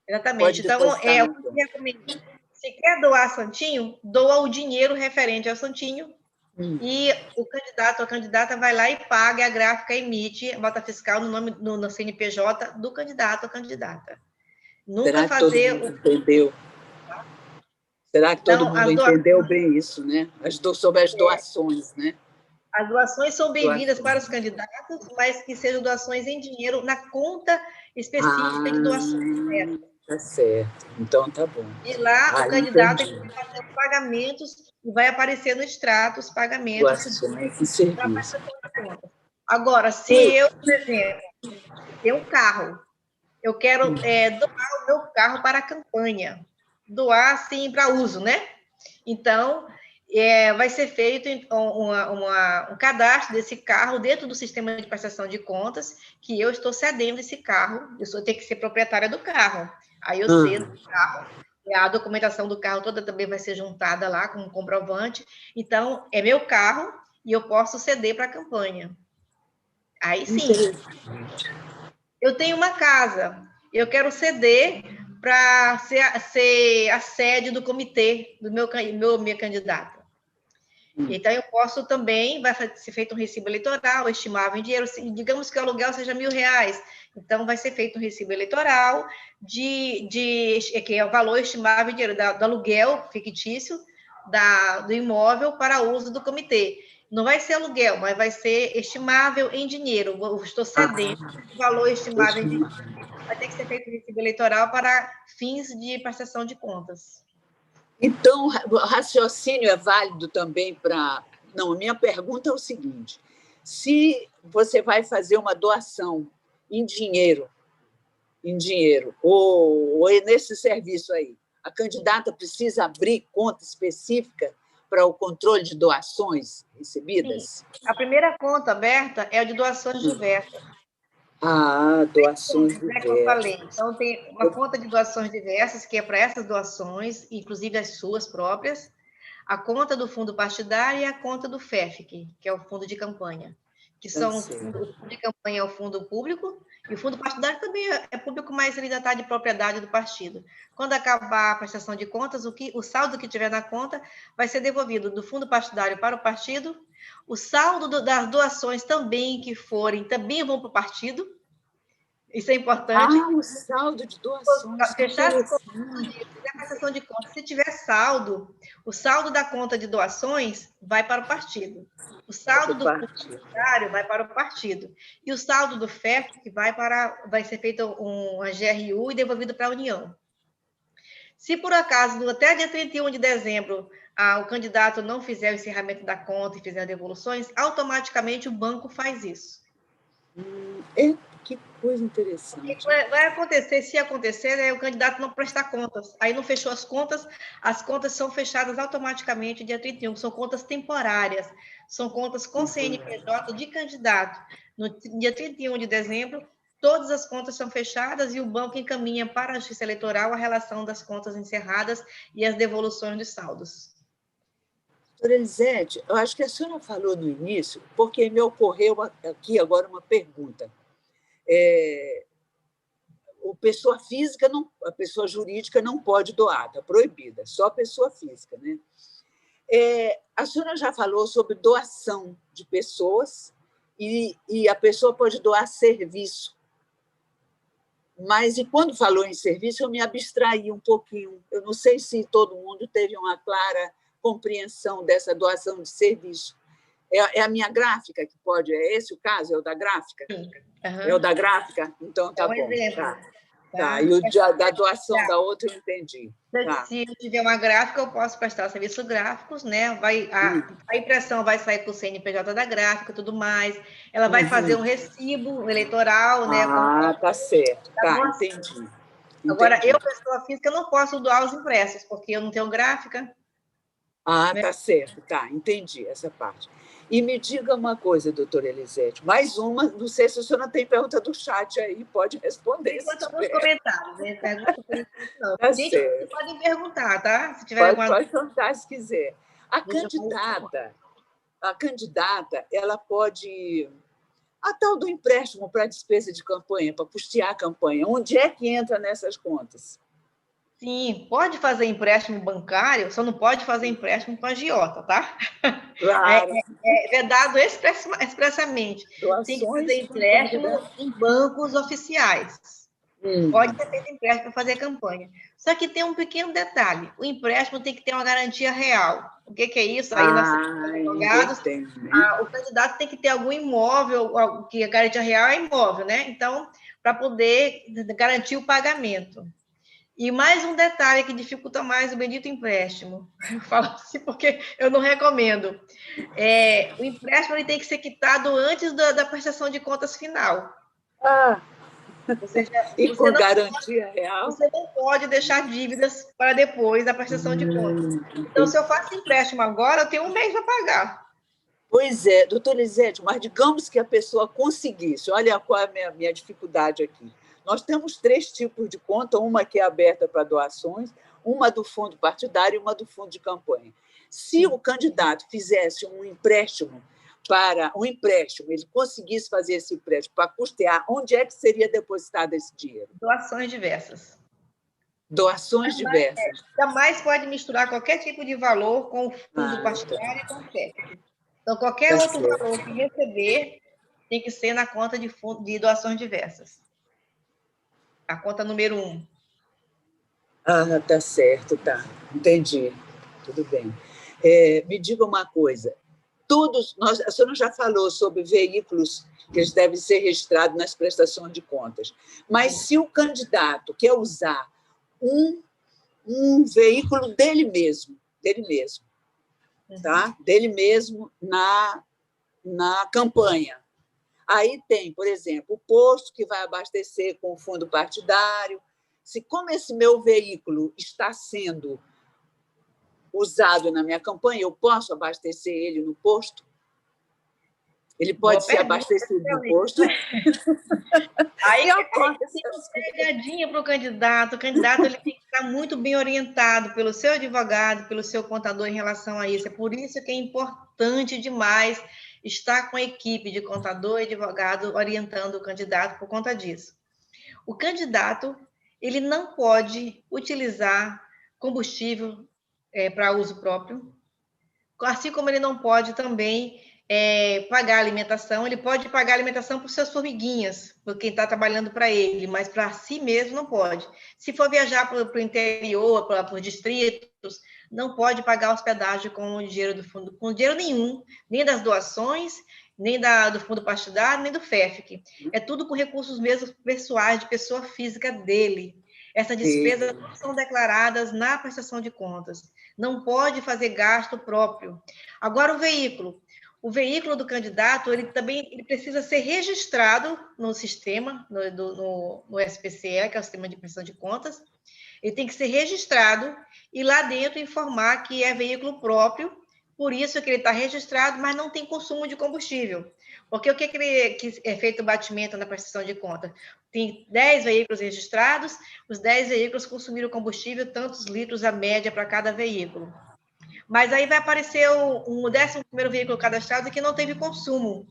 Exatamente. Então, eu recomendo. Se quer doar santinho, doa o dinheiro referente ao santinho e o candidato ou a candidata vai lá e paga, a gráfica emite a nota fiscal no CNPJ do candidato ou candidata. Nunca fazer... Todo mundo entendeu? Será que todo mundo entendeu bem isso, né? Sobre as doações, né? As doações são bem-vindas para os candidatos, mas que sejam doações em dinheiro na conta específica de doações. Tá certo. Então, tá bom. E lá o candidato vai fazer os pagamentos e vai aparecer no extrato os pagamentos. Doações e serviços. Agora, se eu, por exemplo, tenho um carro, eu quero doar o meu carro para a campanha, doar, assim, para uso, né? Então, vai ser feito um cadastro desse carro dentro do sistema de prestação de contas, que eu estou cedendo esse carro, eu tenho que ser proprietária do carro. Aí eu cedo o carro, a documentação do carro toda também vai ser juntada lá como comprovante. Então, é meu carro e eu posso ceder para a campanha. Aí sim. Eu tenho uma casa, eu quero ceder para ser a sede do comitê do minha candidata. Então, eu posso também, vai ser feito um recibo eleitoral, estimável em dinheiro, digamos que o aluguel seja R$1.000, então vai ser feito um recibo eleitoral que é o valor estimável em dinheiro do aluguel fictício do imóvel para uso do comitê. Não vai ser aluguel, mas vai ser estimável em dinheiro. Eu estou cedendo o valor estimável em dinheiro. Vai ter que ser feito um recibo eleitoral para fins de prestação de contas. Então, o raciocínio é válido também para... Não, a minha pergunta é o seguinte: se você vai fazer uma doação em dinheiro, ou nesse serviço aí, a candidata precisa abrir conta específica para o controle de doações recebidas? Sim. A primeira conta aberta é a de doações diversas. Doações diversas. Que eu falei. Então, tem uma conta de doações diversas, que é para essas doações, inclusive as suas próprias, a conta do fundo partidário e a conta do FEFC, que é o fundo de campanha, que são o fundo de campanha é o fundo público, e o fundo partidário também é público, mas ele ainda está de propriedade do partido. Quando acabar a prestação de contas, o saldo que tiver na conta vai ser devolvido do fundo partidário para o partido, o saldo das doações também que forem, também vão para o partido. Isso é importante. O saldo de doações. Fechar a prestação de contas. Se tiver saldo, o saldo da conta de doações vai para o partido. O saldo do fundo partidário vai para o partido. E o saldo do FEF que vai ser feito uma GRU e devolvido para a União. Se por acaso, até dia 31 de dezembro, o candidato não fizer o encerramento da conta e fizer devoluções, automaticamente o banco faz isso. Que coisa interessante. Vai acontecer, se acontecer, o candidato não prestar contas. Aí não fechou as contas são fechadas automaticamente dia 31, são contas temporárias, são contas com CNPJ de candidato. No dia 31 de dezembro, todas as contas são fechadas e o banco encaminha para a Justiça Eleitoral a relação das contas encerradas e as devoluções de saldos. Doutora Elisete, eu acho que a senhora falou no início, porque me ocorreu aqui agora uma pergunta. A pessoa física, a pessoa jurídica não pode doar, está proibida, só a pessoa física, né? A senhora já falou sobre doação de pessoas e a pessoa pode doar serviço. Mas, e quando falou em serviço, eu me abstraí um pouquinho. Eu não sei se todo mundo teve uma clara compreensão dessa doação de serviço. É a minha gráfica que pode... É esse o caso? É o da gráfica? Sim. Uhum. É o da gráfica? Então, tá bom. Exemplo. Tá. E o da doação da outra eu entendi. Se eu tiver uma gráfica, eu posso prestar serviços gráficos, né? A impressão vai sair para o CNPJ da gráfica e tudo mais. Ela vai fazer um recibo eleitoral, né? Tá certo. Tá, entendi. Agora, eu, pessoa física, não posso doar os impressos, porque eu não tenho gráfica. Né? Tá certo. Tá, entendi essa parte. E me diga uma coisa, doutora Elisete, mais uma, não sei se a senhora tem pergunta do chat aí, pode responder. Enquanto alguns comentários, né? Não. Tá gente, certo. vocês podem perguntar, tá? Se tiver pode perguntar se quiser. A candidata, ela pode... A tal do empréstimo para despesa de campanha, para custear a campanha, onde é que entra nessas contas? Sim, pode fazer empréstimo bancário, só não pode fazer empréstimo com agiota, tá? Claro. É vedado expressamente. Doações, tem que fazer empréstimo em bancos oficiais. Pode ser feito empréstimo para fazer campanha. Só que tem um pequeno detalhe: o empréstimo tem que ter uma garantia real. O que é isso? Aí nós advogados, o candidato tem que ter algum imóvel, que a garantia real é imóvel, né? Então, para poder garantir o pagamento. E mais um detalhe que dificulta mais o bendito empréstimo. Eu falo assim porque eu não recomendo. O empréstimo ele tem que ser quitado antes da prestação de contas final. Ou seja, e com garantia real? Você não pode deixar dívidas para depois da prestação de contas. Então, se eu faço empréstimo agora, eu tenho um mês para pagar. Pois é, doutora Elisete, mas digamos que a pessoa conseguisse. Olha qual é a minha dificuldade aqui. Nós temos 3 tipos de conta, uma que é aberta para doações, uma do fundo partidário e uma do fundo de campanha. Se o candidato fizesse um empréstimo, ele conseguisse fazer esse empréstimo para custear, onde é que seria depositado esse dinheiro? Doações diversas. Doações diversas. Jamais pode misturar qualquer tipo de valor com o fundo partidário e com o FEF. Então, qualquer outro valor que receber tem que ser na conta de doações diversas. A conta número 1. Tá certo, tá. Entendi. Tudo bem. Me diga uma coisa. A senhora já falou sobre veículos que eles devem ser registrados nas prestações de contas. Mas se o candidato quer usar um veículo dele mesmo, tá? Dele mesmo na campanha. Aí tem, por exemplo, o posto que vai abastecer com o fundo partidário. Como esse meu veículo está sendo usado na minha campanha, eu posso abastecer ele no posto? Ele pode ser abastecido no posto? Aí tem uma pegadinha para o candidato. O candidato ele tem que estar muito bem orientado pelo seu advogado, pelo seu contador em relação a isso. É por isso que é importante demais estar com a equipe de contador e advogado orientando o candidato por conta disso. O candidato ele não pode utilizar combustível para uso próprio, assim como ele não pode também pagar alimentação, ele pode pagar alimentação para os seus formiguinhas, por quem está trabalhando para ele, mas para si mesmo não pode. Se for viajar para o interior, para os distritos, não pode pagar hospedagem com o dinheiro do fundo, com dinheiro nenhum, nem das doações, nem do fundo partidário, nem do FEFC. É tudo com recursos mesmo pessoais, de pessoa física dele. Essas despesas não são declaradas na prestação de contas. Não pode fazer gasto próprio. Agora, o veículo do candidato, ele precisa ser registrado no sistema, no SPCE, que é o Sistema de Prestação de Contas. Ele tem que ser registrado e lá dentro informar que é veículo próprio, por isso que ele está registrado, mas não tem consumo de combustível. Porque o que é feito o batimento na prestação de contas? Tem 10 veículos registrados, os 10 veículos consumiram combustível, tantos litros a média para cada veículo. Mas aí vai aparecer um 11º veículo cadastrado que não teve consumo,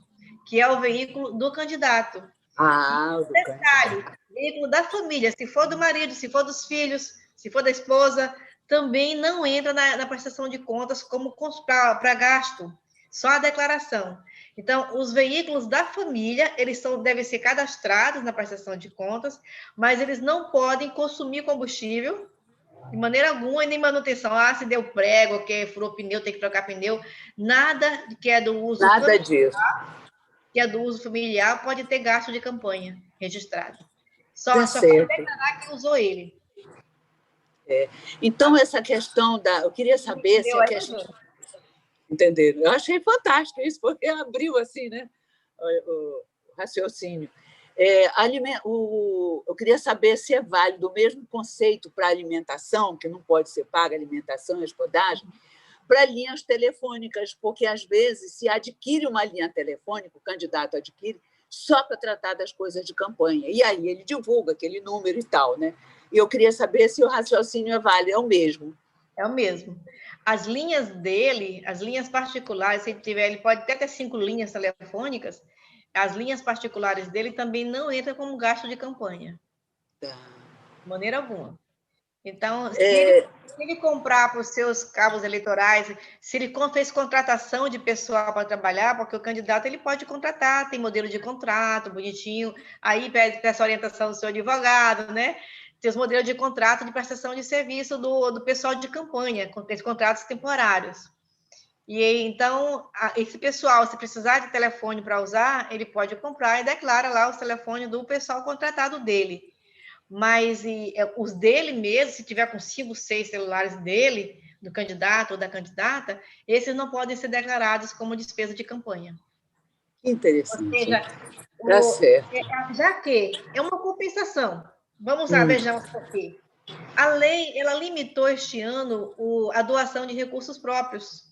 que é o veículo do candidato. O detalhe, veículo da família, se for do marido, se for dos filhos, se for da esposa, também não entra na prestação de contas como para gasto, só a declaração. Então, os veículos da família, eles devem ser cadastrados na prestação de contas, mas eles não podem consumir combustível de maneira alguma, e nem manutenção. Se deu prego, que furou pneu, tem que trocar pneu, nada que é do uso... Nada disso. Que é do uso familiar, pode ter gasto de campanha registrado. Só pode declarar que usou ele. Então, essa questão eu queria saber se a questão... Entenderam? Eu achei fantástico isso, porque abriu assim, né, o raciocínio. Eu queria saber se é válido o mesmo conceito para alimentação, que não pode ser paga alimentação e hospedagem, para linhas telefônicas, porque, às vezes, se adquire uma linha telefônica, o candidato adquire, só para tratar das coisas de campanha. E aí ele divulga aquele número e tal, né? E eu queria saber se o raciocínio é válido. É o mesmo? É o mesmo. As linhas dele, as linhas particulares, se ele tiver, ele pode até ter 5 linhas telefônicas, as linhas particulares dele também não entram como gasto de campanha. De maneira alguma. Então, se ele comprar para os seus cabos eleitorais, se ele fez contratação de pessoal para trabalhar, porque o candidato ele pode contratar, tem modelo de contrato bonitinho, aí peça orientação do seu advogado, né? Tem os modelos de contrato de prestação de serviço do pessoal de campanha, com esses contratos temporários. E então, esse pessoal, se precisar de telefone para usar, ele pode comprar e declara lá os telefones do pessoal contratado dele. Mas os dele mesmo, se tiver com 5, 6 celulares dele, do candidato ou da candidata, esses não podem ser declarados como despesa de campanha. Interessante. Ou seja, já que é uma compensação. Vamos lá, vejamos por quê. A lei, ela limitou este ano a doação de recursos próprios.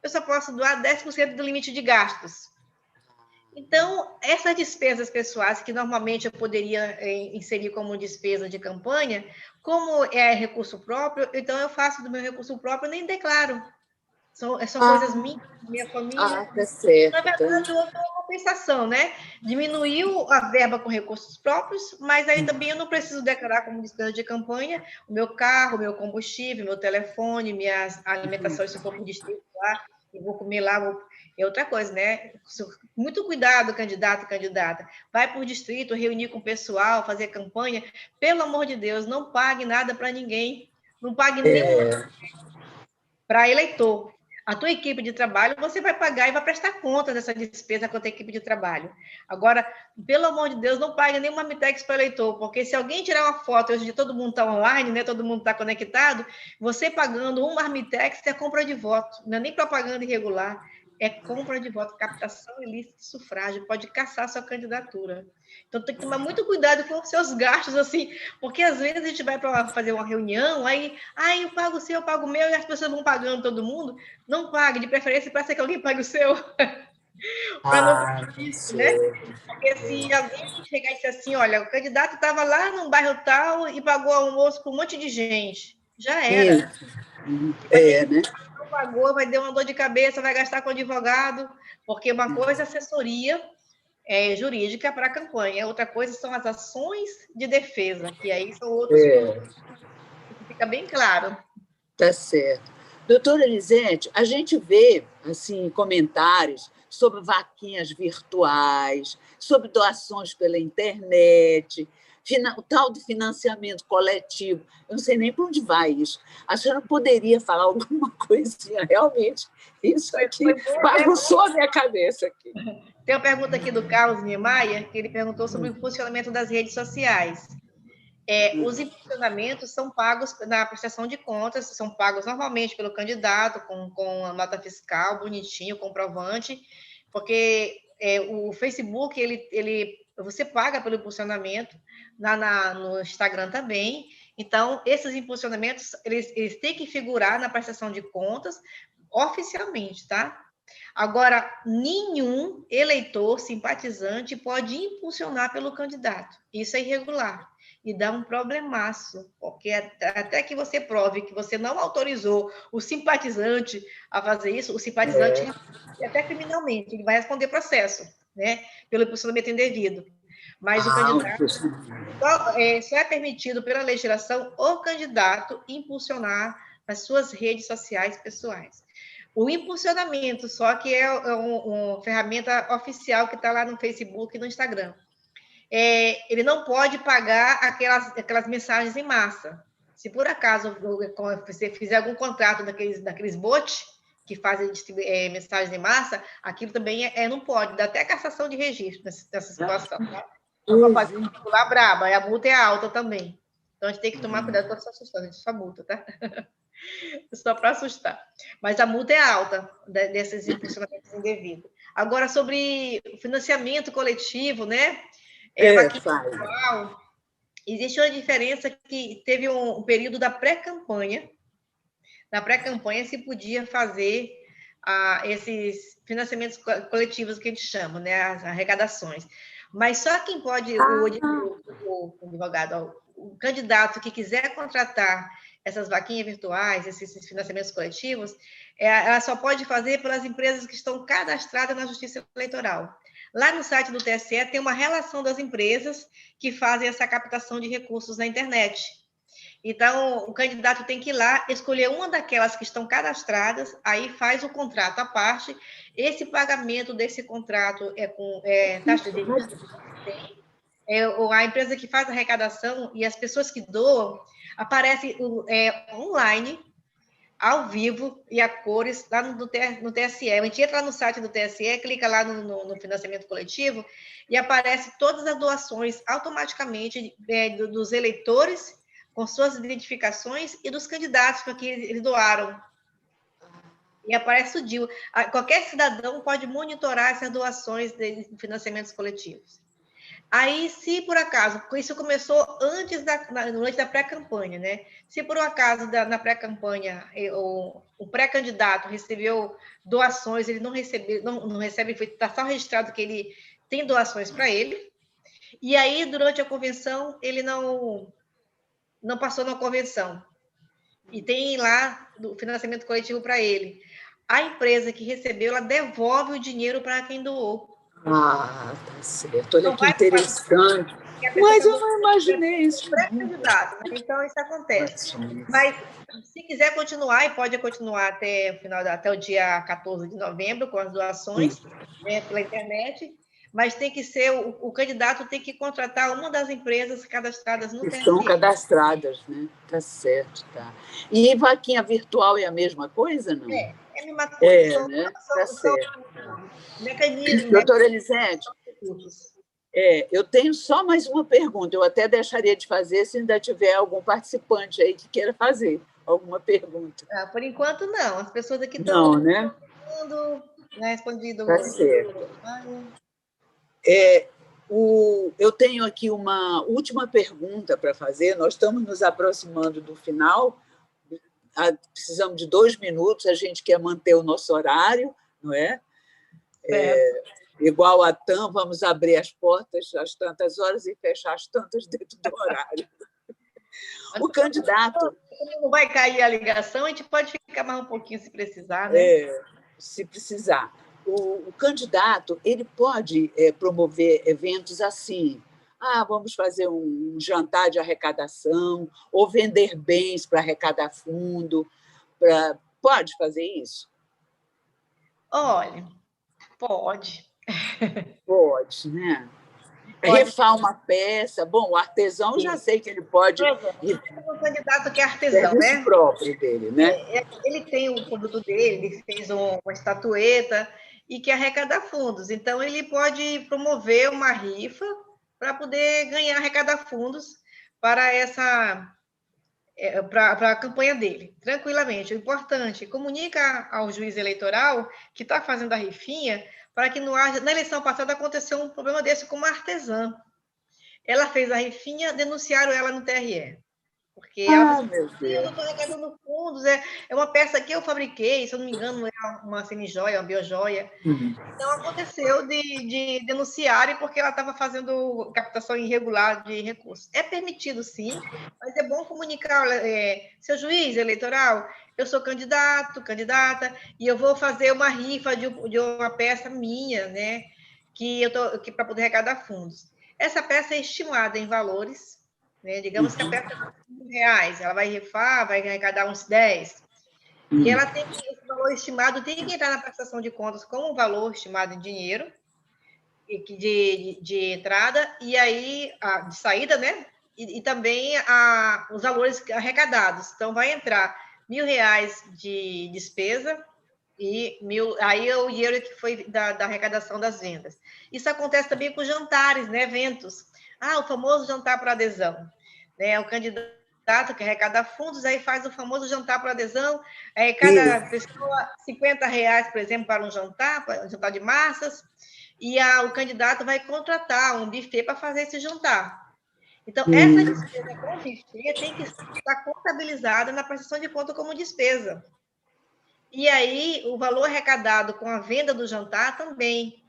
Eu só posso doar 10% do limite de gastos. Então, essas despesas pessoais, que normalmente eu poderia inserir como despesa de campanha, como é recurso próprio, então eu faço do meu recurso próprio e nem declaro. São coisas minhas, minha família. Tá certo. Na verdade, houve uma compensação, né? Diminuiu a verba com recursos próprios, mas aí também eu não preciso declarar como despesa de campanha o meu carro, o meu combustível, meu telefone, minhas alimentações, se for por distrito lá, eu vou comer lá, é outra coisa, né? Muito cuidado, candidato e candidata. Vai por distrito, reunir com o pessoal, fazer campanha. Pelo amor de Deus, não pague nada para ninguém. Não pague nenhum para eleitor. A tua equipe de trabalho, você vai pagar e vai prestar conta dessa despesa com a tua equipe de trabalho. Agora, pelo amor de Deus, não pague nenhuma Marmitex para eleitor, porque se alguém tirar uma foto, hoje todo mundo está online, né? Todo mundo está conectado, você pagando um Marmitex é compra de voto, não é nem propaganda irregular, é compra de voto, captação ilícita de sufrágio, pode caçar sua candidatura. Então, tem que tomar muito cuidado com os seus gastos, assim, porque às vezes a gente vai para fazer uma reunião, aí eu pago o seu, eu pago o meu, e as pessoas vão pagando todo mundo. Não pague, de preferência, peça que alguém pague o seu. Para não isso, né? Porque se alguém chegar e dizer assim, olha, o candidato estava lá num bairro tal e pagou almoço para um monte de gente. Já era. Né? Não pagou, vai dar uma dor de cabeça, vai gastar com advogado, porque uma coisa é assessoria jurídica para a campanha, outra coisa são as ações de defesa, que aí são outros pontos. Fica bem claro. Tá certo. Doutora Elisete, a gente vê assim, comentários sobre vaquinhas virtuais, sobre doações pela internet, o tal de financiamento coletivo. Eu não sei nem para onde vai isso. A senhora poderia falar alguma coisinha? Realmente, isso aqui bagunçou a minha cabeça. Aqui. Tem uma pergunta aqui do Carlos Niemeyer, que ele perguntou sobre o funcionamento das redes sociais. Os impulsionamentos são pagos na prestação de contas, são pagos normalmente pelo candidato, com a nota fiscal, bonitinho, comprovante, porque o Facebook, você paga pelo impulsionamento, no Instagram também. Então, esses impulsionamentos, eles têm que figurar na prestação de contas oficialmente, tá? Agora, nenhum eleitor simpatizante pode impulsionar pelo candidato. Isso é irregular e dá um problemaço, porque até que você prove que você não autorizou o simpatizante a fazer isso, o simpatizante, até criminalmente, ele vai responder processo, né, pelo impulsionamento indevido. Mas o candidato só é permitido pela legislação o candidato impulsionar nas suas redes sociais pessoais. O impulsionamento, só que é uma ferramenta oficial que está lá no Facebook e no Instagram. Ele não pode pagar aquelas mensagens em massa. Se por acaso você fizer algum contrato daqueles bots que fazem mensagens em massa, aquilo também não pode, dá até cassação de registro nessa situação. Tá? Então, lá braba, e a multa é alta também. Então, a gente tem que tomar cuidado com essa sua multa, tá? Só para assustar. Mas a multa é alta desses impulsionamentos indevidos. Agora, sobre financiamento coletivo, né? Existe uma diferença que teve um período da pré-campanha. Na pré-campanha se podia fazer esses financiamentos coletivos que a gente chama, né? As arrecadações. Mas só quem pode, o advogado, o candidato que quiser contratar essas vaquinhas virtuais, esses financiamentos coletivos, ela só pode fazer pelas empresas que estão cadastradas na Justiça Eleitoral. Lá no site do TSE tem uma relação das empresas que fazem essa captação de recursos na internet. Então, o candidato tem que ir lá, escolher uma daquelas que estão cadastradas, aí faz o contrato à parte. Esse pagamento desse contrato é com taxa de a empresa que faz a arrecadação e as pessoas que doam aparecem online, ao vivo e a cores lá no TSE. A gente entra lá no site do TSE, clica lá no financiamento coletivo e aparece todas as doações automaticamente dos eleitores com suas identificações e dos candidatos para que eles doaram. E aparece o DIU. Qualquer cidadão pode monitorar essas doações de financiamentos coletivos. Aí, se por acaso, isso começou antes da pré-campanha, né? Se por um acaso na pré-campanha o pré-candidato recebeu doações, ele não recebe, está só registrado que ele tem doações para ele, e aí durante a convenção ele não passou na convenção, e tem lá o financiamento coletivo para ele. A empresa que recebeu, ela devolve o dinheiro para quem doou. Tá certo. Olha que interessante. Mas eu não imaginei isso. Pré-candidato, né? Então, isso acontece. Mas, se quiser continuar, e pode continuar até o dia 14 de novembro, com as doações pela internet, mas tem que ser, o candidato tem que contratar uma das empresas cadastradas no TSE. Estão cadastradas, né? Tá certo, tá. E vaquinha virtual é a mesma coisa, não? É a mesma coisa. Né? Tá certo. Mecanismos. Doutora Elisete, eu tenho só mais uma pergunta. Eu até deixaria de fazer se ainda tiver algum participante aí que queira fazer alguma pergunta. Por enquanto, não. As pessoas aqui estão... Não, né? Respondido. Tá certo. Eu tenho aqui uma última pergunta para fazer. Nós estamos nos aproximando do final. Precisamos de 2 minutos. A gente quer manter o nosso horário, não é? Igual a TAM, vamos abrir as portas às tantas horas e fechar as tantas dentro do horário. O candidato... Não vai cair a ligação, a gente pode ficar mais um pouquinho se precisar, né? Se precisar. O candidato ele pode promover eventos assim. Vamos fazer um jantar de arrecadação ou vender bens para arrecadar fundo. Pode fazer isso? Olha, Pode. Pode, né? Pode. Refar uma peça. Bom, o artesão já sei que ele pode. Um candidato que é artesão, serviço né? próprio dele, né? Ele tem o produto dele, ele fez uma estatueta e quer arrecadar fundos. Então, ele pode promover uma rifa para poder ganhar, arrecadar fundos para para a campanha dele, tranquilamente. O importante, comunica ao juiz eleitoral que está fazendo a rifinha para que não haja... Na eleição passada aconteceu um problema desse com uma artesã. Ela fez a rifinha, denunciaram ela no TRE. Porque ela meu Deus. Eu estou arrecadando fundos, é uma peça que eu fabriquei, se eu não me engano, é uma semijoia, uma biojoia. Então, aconteceu de denunciarem porque ela estava fazendo captação irregular de recursos. É permitido, sim, mas é bom comunicar, seu juiz eleitoral, eu sou candidata, e eu vou fazer uma rifa de uma peça minha, né, para poder arrecadar fundos. Essa peça é estimada em valores, né? Digamos que a peça é R$5.000, ela vai rifar, vai arrecadar uns 10. E ela tem que, esse valor estimado tem que entrar na prestação de contas como um valor estimado em dinheiro, de entrada, e aí, de saída, né? E também os valores arrecadados. Então, vai entrar R$1.000 de despesa e aí é o dinheiro que foi da arrecadação das vendas. Isso acontece também com jantares, né? Eventos. O famoso jantar para adesão, né? O candidato que arrecada fundos, aí faz o famoso jantar para adesão, cada pessoa R$50, por exemplo, para um jantar de massas, e o candidato vai contratar um buffet para fazer esse jantar. Então, essa despesa com buffet tem que estar contabilizada na prestação de conta como despesa. E aí, o valor arrecadado com a venda do jantar também.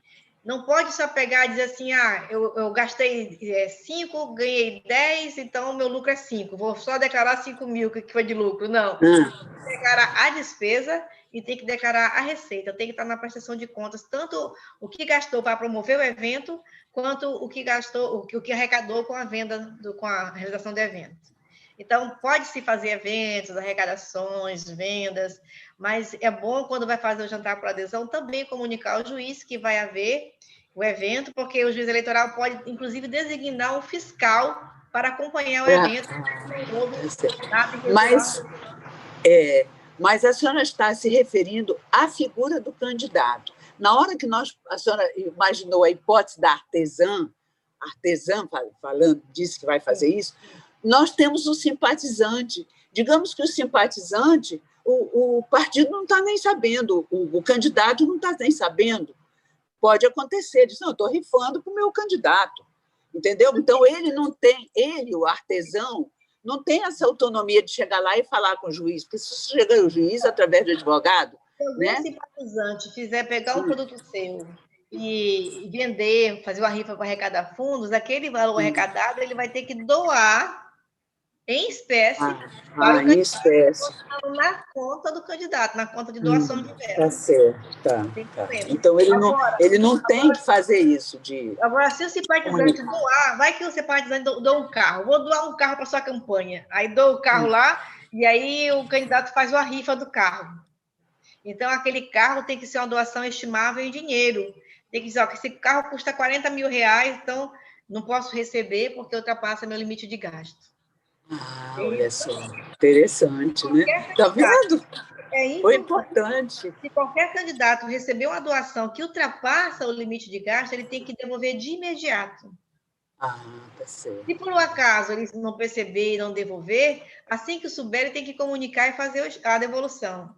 Não pode só pegar e dizer assim, eu gastei 5, ganhei 10, então o meu lucro é 5. Vou só declarar 5.000 que foi de lucro. Não. Tem que declarar a despesa e tem que declarar a receita. Tem que estar na prestação de contas, tanto o que gastou para promover o evento, quanto o que gastou, o que arrecadou com a venda, com a realização do evento. Então, pode-se fazer eventos, arrecadações, vendas, mas é bom, quando vai fazer o jantar por adesão, também comunicar ao juiz que vai haver o evento, porque o juiz eleitoral pode, inclusive, designar um fiscal para acompanhar o evento. Mas a senhora está se referindo à figura do candidato. Na hora que a senhora imaginou a hipótese da artesã falando, disse que vai fazer isso, nós temos um simpatizante. Digamos que o simpatizante, o partido não está nem sabendo, o candidato não está nem sabendo. Pode acontecer, diz, não, eu estou rifando para o meu candidato, entendeu? Então, o artesão, não tem essa autonomia de chegar lá e falar com o juiz, porque se chega o juiz através do advogado... Se o simpatizante fizer pegar um produto seu e vender, fazer uma rifa para arrecadar fundos, aquele valor arrecadado ele vai ter que doar em espécie para o candidato, em espécie. Na conta do candidato, na conta de doação de verba. Tá certo, tá. Então, ele não tem que fazer isso. Agora, se o simpatizante doar, vai que o simpatizante doa um carro, vou doar um carro para sua campanha, aí doa o carro lá, e aí o candidato faz uma rifa do carro. Então, aquele carro tem que ser uma doação estimável em dinheiro. Tem que dizer, que esse carro custa R$40.000, então não posso receber porque ultrapassa meu limite de gasto. Olha só, interessante, né? Está vendo? Foi importante. Se qualquer candidato receber uma doação que ultrapassa o limite de gasto, ele tem que devolver de imediato. Tá certo. Se por um acaso ele não perceber e não devolver, assim que souber, ele tem que comunicar e fazer a devolução.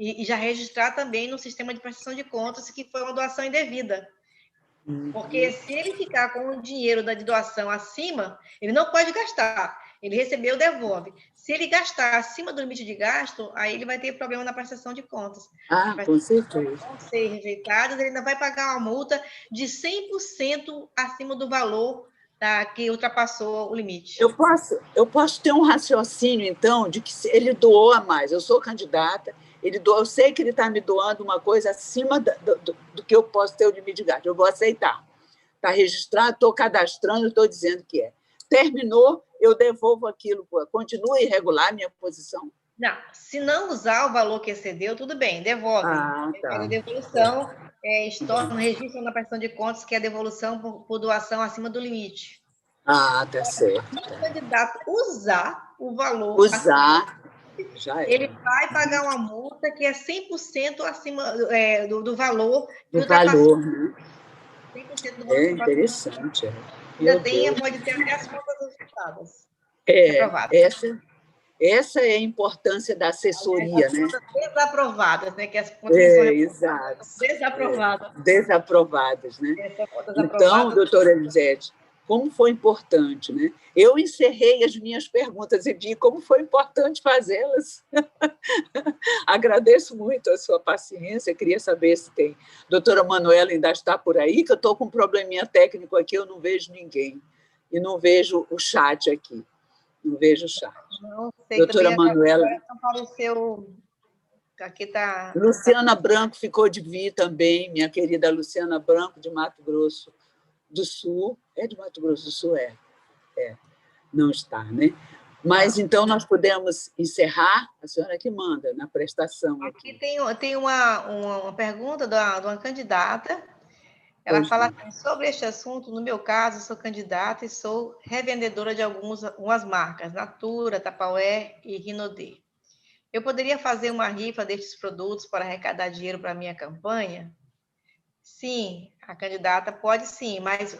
E já registrar também no sistema de prestação de contas que foi uma doação indevida. Porque se ele ficar com o dinheiro da doação acima, ele não pode gastar. Ele recebeu, devolve. Se ele gastar acima do limite de gasto, aí ele vai ter problema na prestação de contas. Com certeza. Vão ser rejeitados, ele ainda vai pagar uma multa de 100% acima do valor que ultrapassou o limite. Eu posso ter um raciocínio, então, de que ele doou a mais. Eu sou candidata, eu sei que ele está me doando uma coisa acima do que eu posso ter o limite de gasto. Eu vou aceitar. Está registrado, estou cadastrando, estou dizendo que é. Terminou, eu devolvo aquilo. Continua irregular a minha posição? Não, se não usar o valor que excedeu, tudo bem, devolve. Ah, Faz a tá. devolução, estorna, registra na prestação de contas que é a devolução por doação acima do limite. Ah, tá certo. Se o candidato usar o valor Usar, já é. ele vai pagar uma multa que é 100% acima do valor que Do ultrapassou. valor, né? 100% do valor É que ultrapassou. interessante. Ainda pode ter até as contas registradas. Essa é a importância da assessoria, As né? contas desaprovadas, né? Que as contas não são Exato. desaprovadas. Desaprovadas, né? Essas contas Então, aprovadas. doutora Elisete, como foi importante, né? Eu encerrei as minhas perguntas e vi como foi importante fazê-las. Agradeço muito a sua paciência, queria saber se tem. Doutora Manuela ainda está por aí, que eu estou com um probleminha técnico aqui, eu não vejo ninguém. E não vejo o chat aqui. Não vejo o chat. Não sei, doutora também Manuela. agora não apareceu. Aqui está. Luciana Branco ficou de vir também, minha querida Luciana Branco, de Mato Grosso do Sul. É de Mato Grosso do Sul? Não está, né? Mas, então, nós podemos encerrar, a senhora que manda, na prestação. Aqui tem uma pergunta de uma candidata. Ela fala assim, sobre este assunto, no meu caso, sou candidata e sou revendedora de algumas marcas, Natura, Tupperware e Rinodê. Eu poderia fazer uma rifa destes produtos para arrecadar dinheiro para a minha campanha? Sim, a candidata pode sim, mas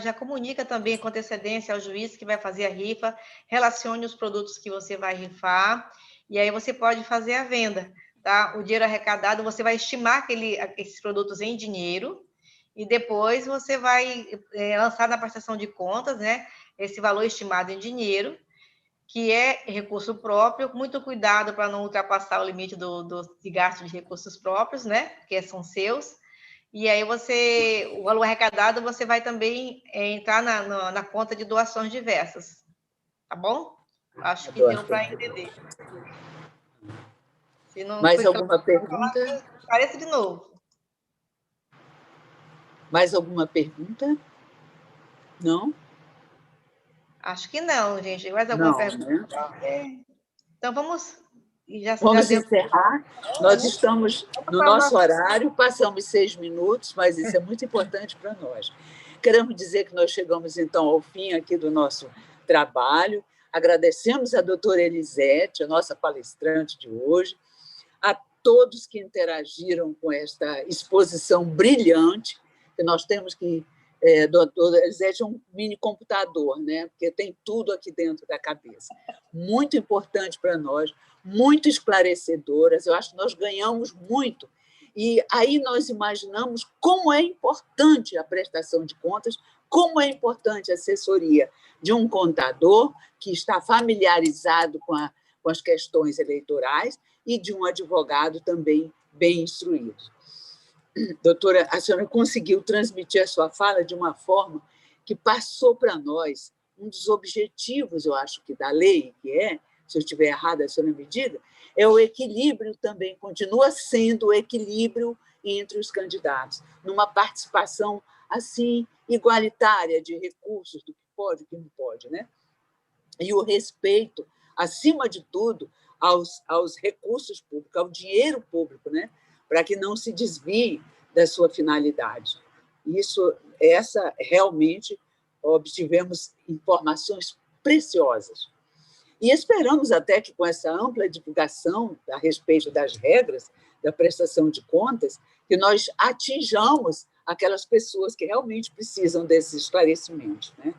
já comunica também com antecedência ao juiz que vai fazer a rifa, relacione os produtos que você vai rifar, e aí você pode fazer a venda, tá? O dinheiro arrecadado, você vai estimar esses produtos em dinheiro, e depois você vai lançar na prestação de contas, né? Esse valor estimado em dinheiro, que é recurso próprio, muito cuidado para não ultrapassar o limite de gasto de recursos próprios, né? Que são seus. E aí o valor arrecadado, você vai também entrar na conta de doações diversas. Tá bom? Acho que deu para entender. Se não Mais foi alguma pergunta? Apareça de novo. Mais alguma pergunta? Não? Acho que não, gente. Mais alguma pergunta? Né? Então, vamos encerrar. Nós estamos no nosso horário, passamos 6 minutos, mas isso é muito importante para nós. Queremos dizer que nós chegamos, então, ao fim aqui do nosso trabalho. Agradecemos a doutora Elisete, a nossa palestrante de hoje, a todos que interagiram com esta exposição brilhante, que nós temos que... doutora Elisete é um mini computador, né? Porque tem tudo aqui dentro da cabeça. Muito importante para nós, muito esclarecedoras. Eu acho que nós ganhamos muito. E aí nós imaginamos como é importante a prestação de contas, como é importante a assessoria de um contador que está familiarizado com as questões eleitorais e de um advogado também bem instruído. Doutora, a senhora conseguiu transmitir a sua fala de uma forma que passou para nós um dos objetivos, eu acho, que da lei, que é, se eu estiver errada, a senhora me diga, é o equilíbrio também, continua sendo o equilíbrio entre os candidatos, numa participação, assim, igualitária de recursos, do que pode e do que não pode, né? E o respeito, acima de tudo, aos recursos públicos, ao dinheiro público, né? Para que não se desvie da sua finalidade. Essa realmente obtivemos informações preciosas. E esperamos até que, com essa ampla divulgação a respeito das regras da prestação de contas, que nós atinjamos aquelas pessoas que realmente precisam desses esclarecimentos, né?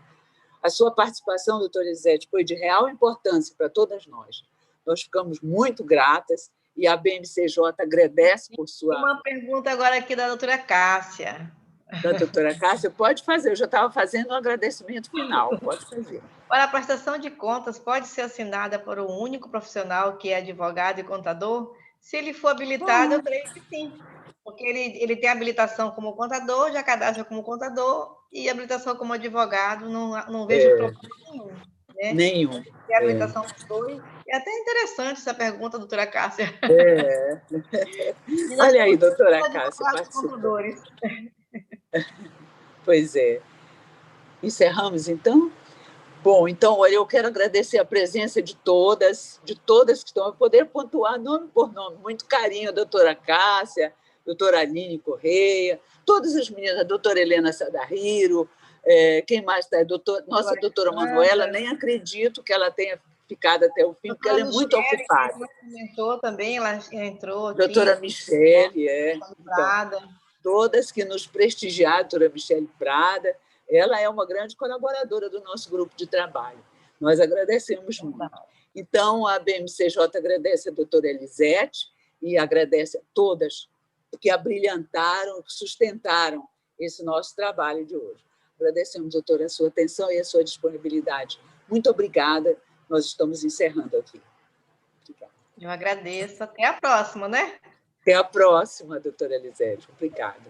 A sua participação, doutora Elisete, foi de real importância para todas nós. Nós ficamos muito gratas e a BMCJ agradece por sua... Uma pergunta agora aqui da doutora Cássia. Da doutora Cássia, pode fazer, eu já estava fazendo um agradecimento final, pode fazer. Olha, a prestação de contas pode ser assinada por um único profissional que é advogado e contador? Se ele for habilitado, eu creio que sim, porque ele tem habilitação como contador, já cadastra como contador, e habilitação como advogado, não vejo problema nenhum. Né? Nenhum. Tem habilitação dos dois. É até interessante essa pergunta, doutora Cássia. Olha aí, doutora Cássia, contadores. Pois é. Encerramos, então? Bom, então, olha, eu quero agradecer a presença de todas que estão, a poder pontuar nome por nome, muito carinho, a doutora Cássia, a doutora Aline Correia, todas as meninas, a doutora Helena Sadahiro, quem mais está? Nossa doutora Manuela, nem acredito que ela tenha ficado até o fim, porque ela é muito ocupada. Ela comentou também, ela entrou aqui. Doutora Michele, então, todas que nos prestigiaram, doutora Michele Prada, ela é uma grande colaboradora do nosso grupo de trabalho. Nós agradecemos muito. Então, a BMCJ agradece a doutora Elisete e agradece a todas que abrilhantaram, que sustentaram esse nosso trabalho de hoje. Agradecemos, doutora, a sua atenção e a sua disponibilidade. Muito obrigada. Nós estamos encerrando aqui. Obrigada. Eu agradeço. Até a próxima, né? Até a próxima, doutora Elisete. Obrigada.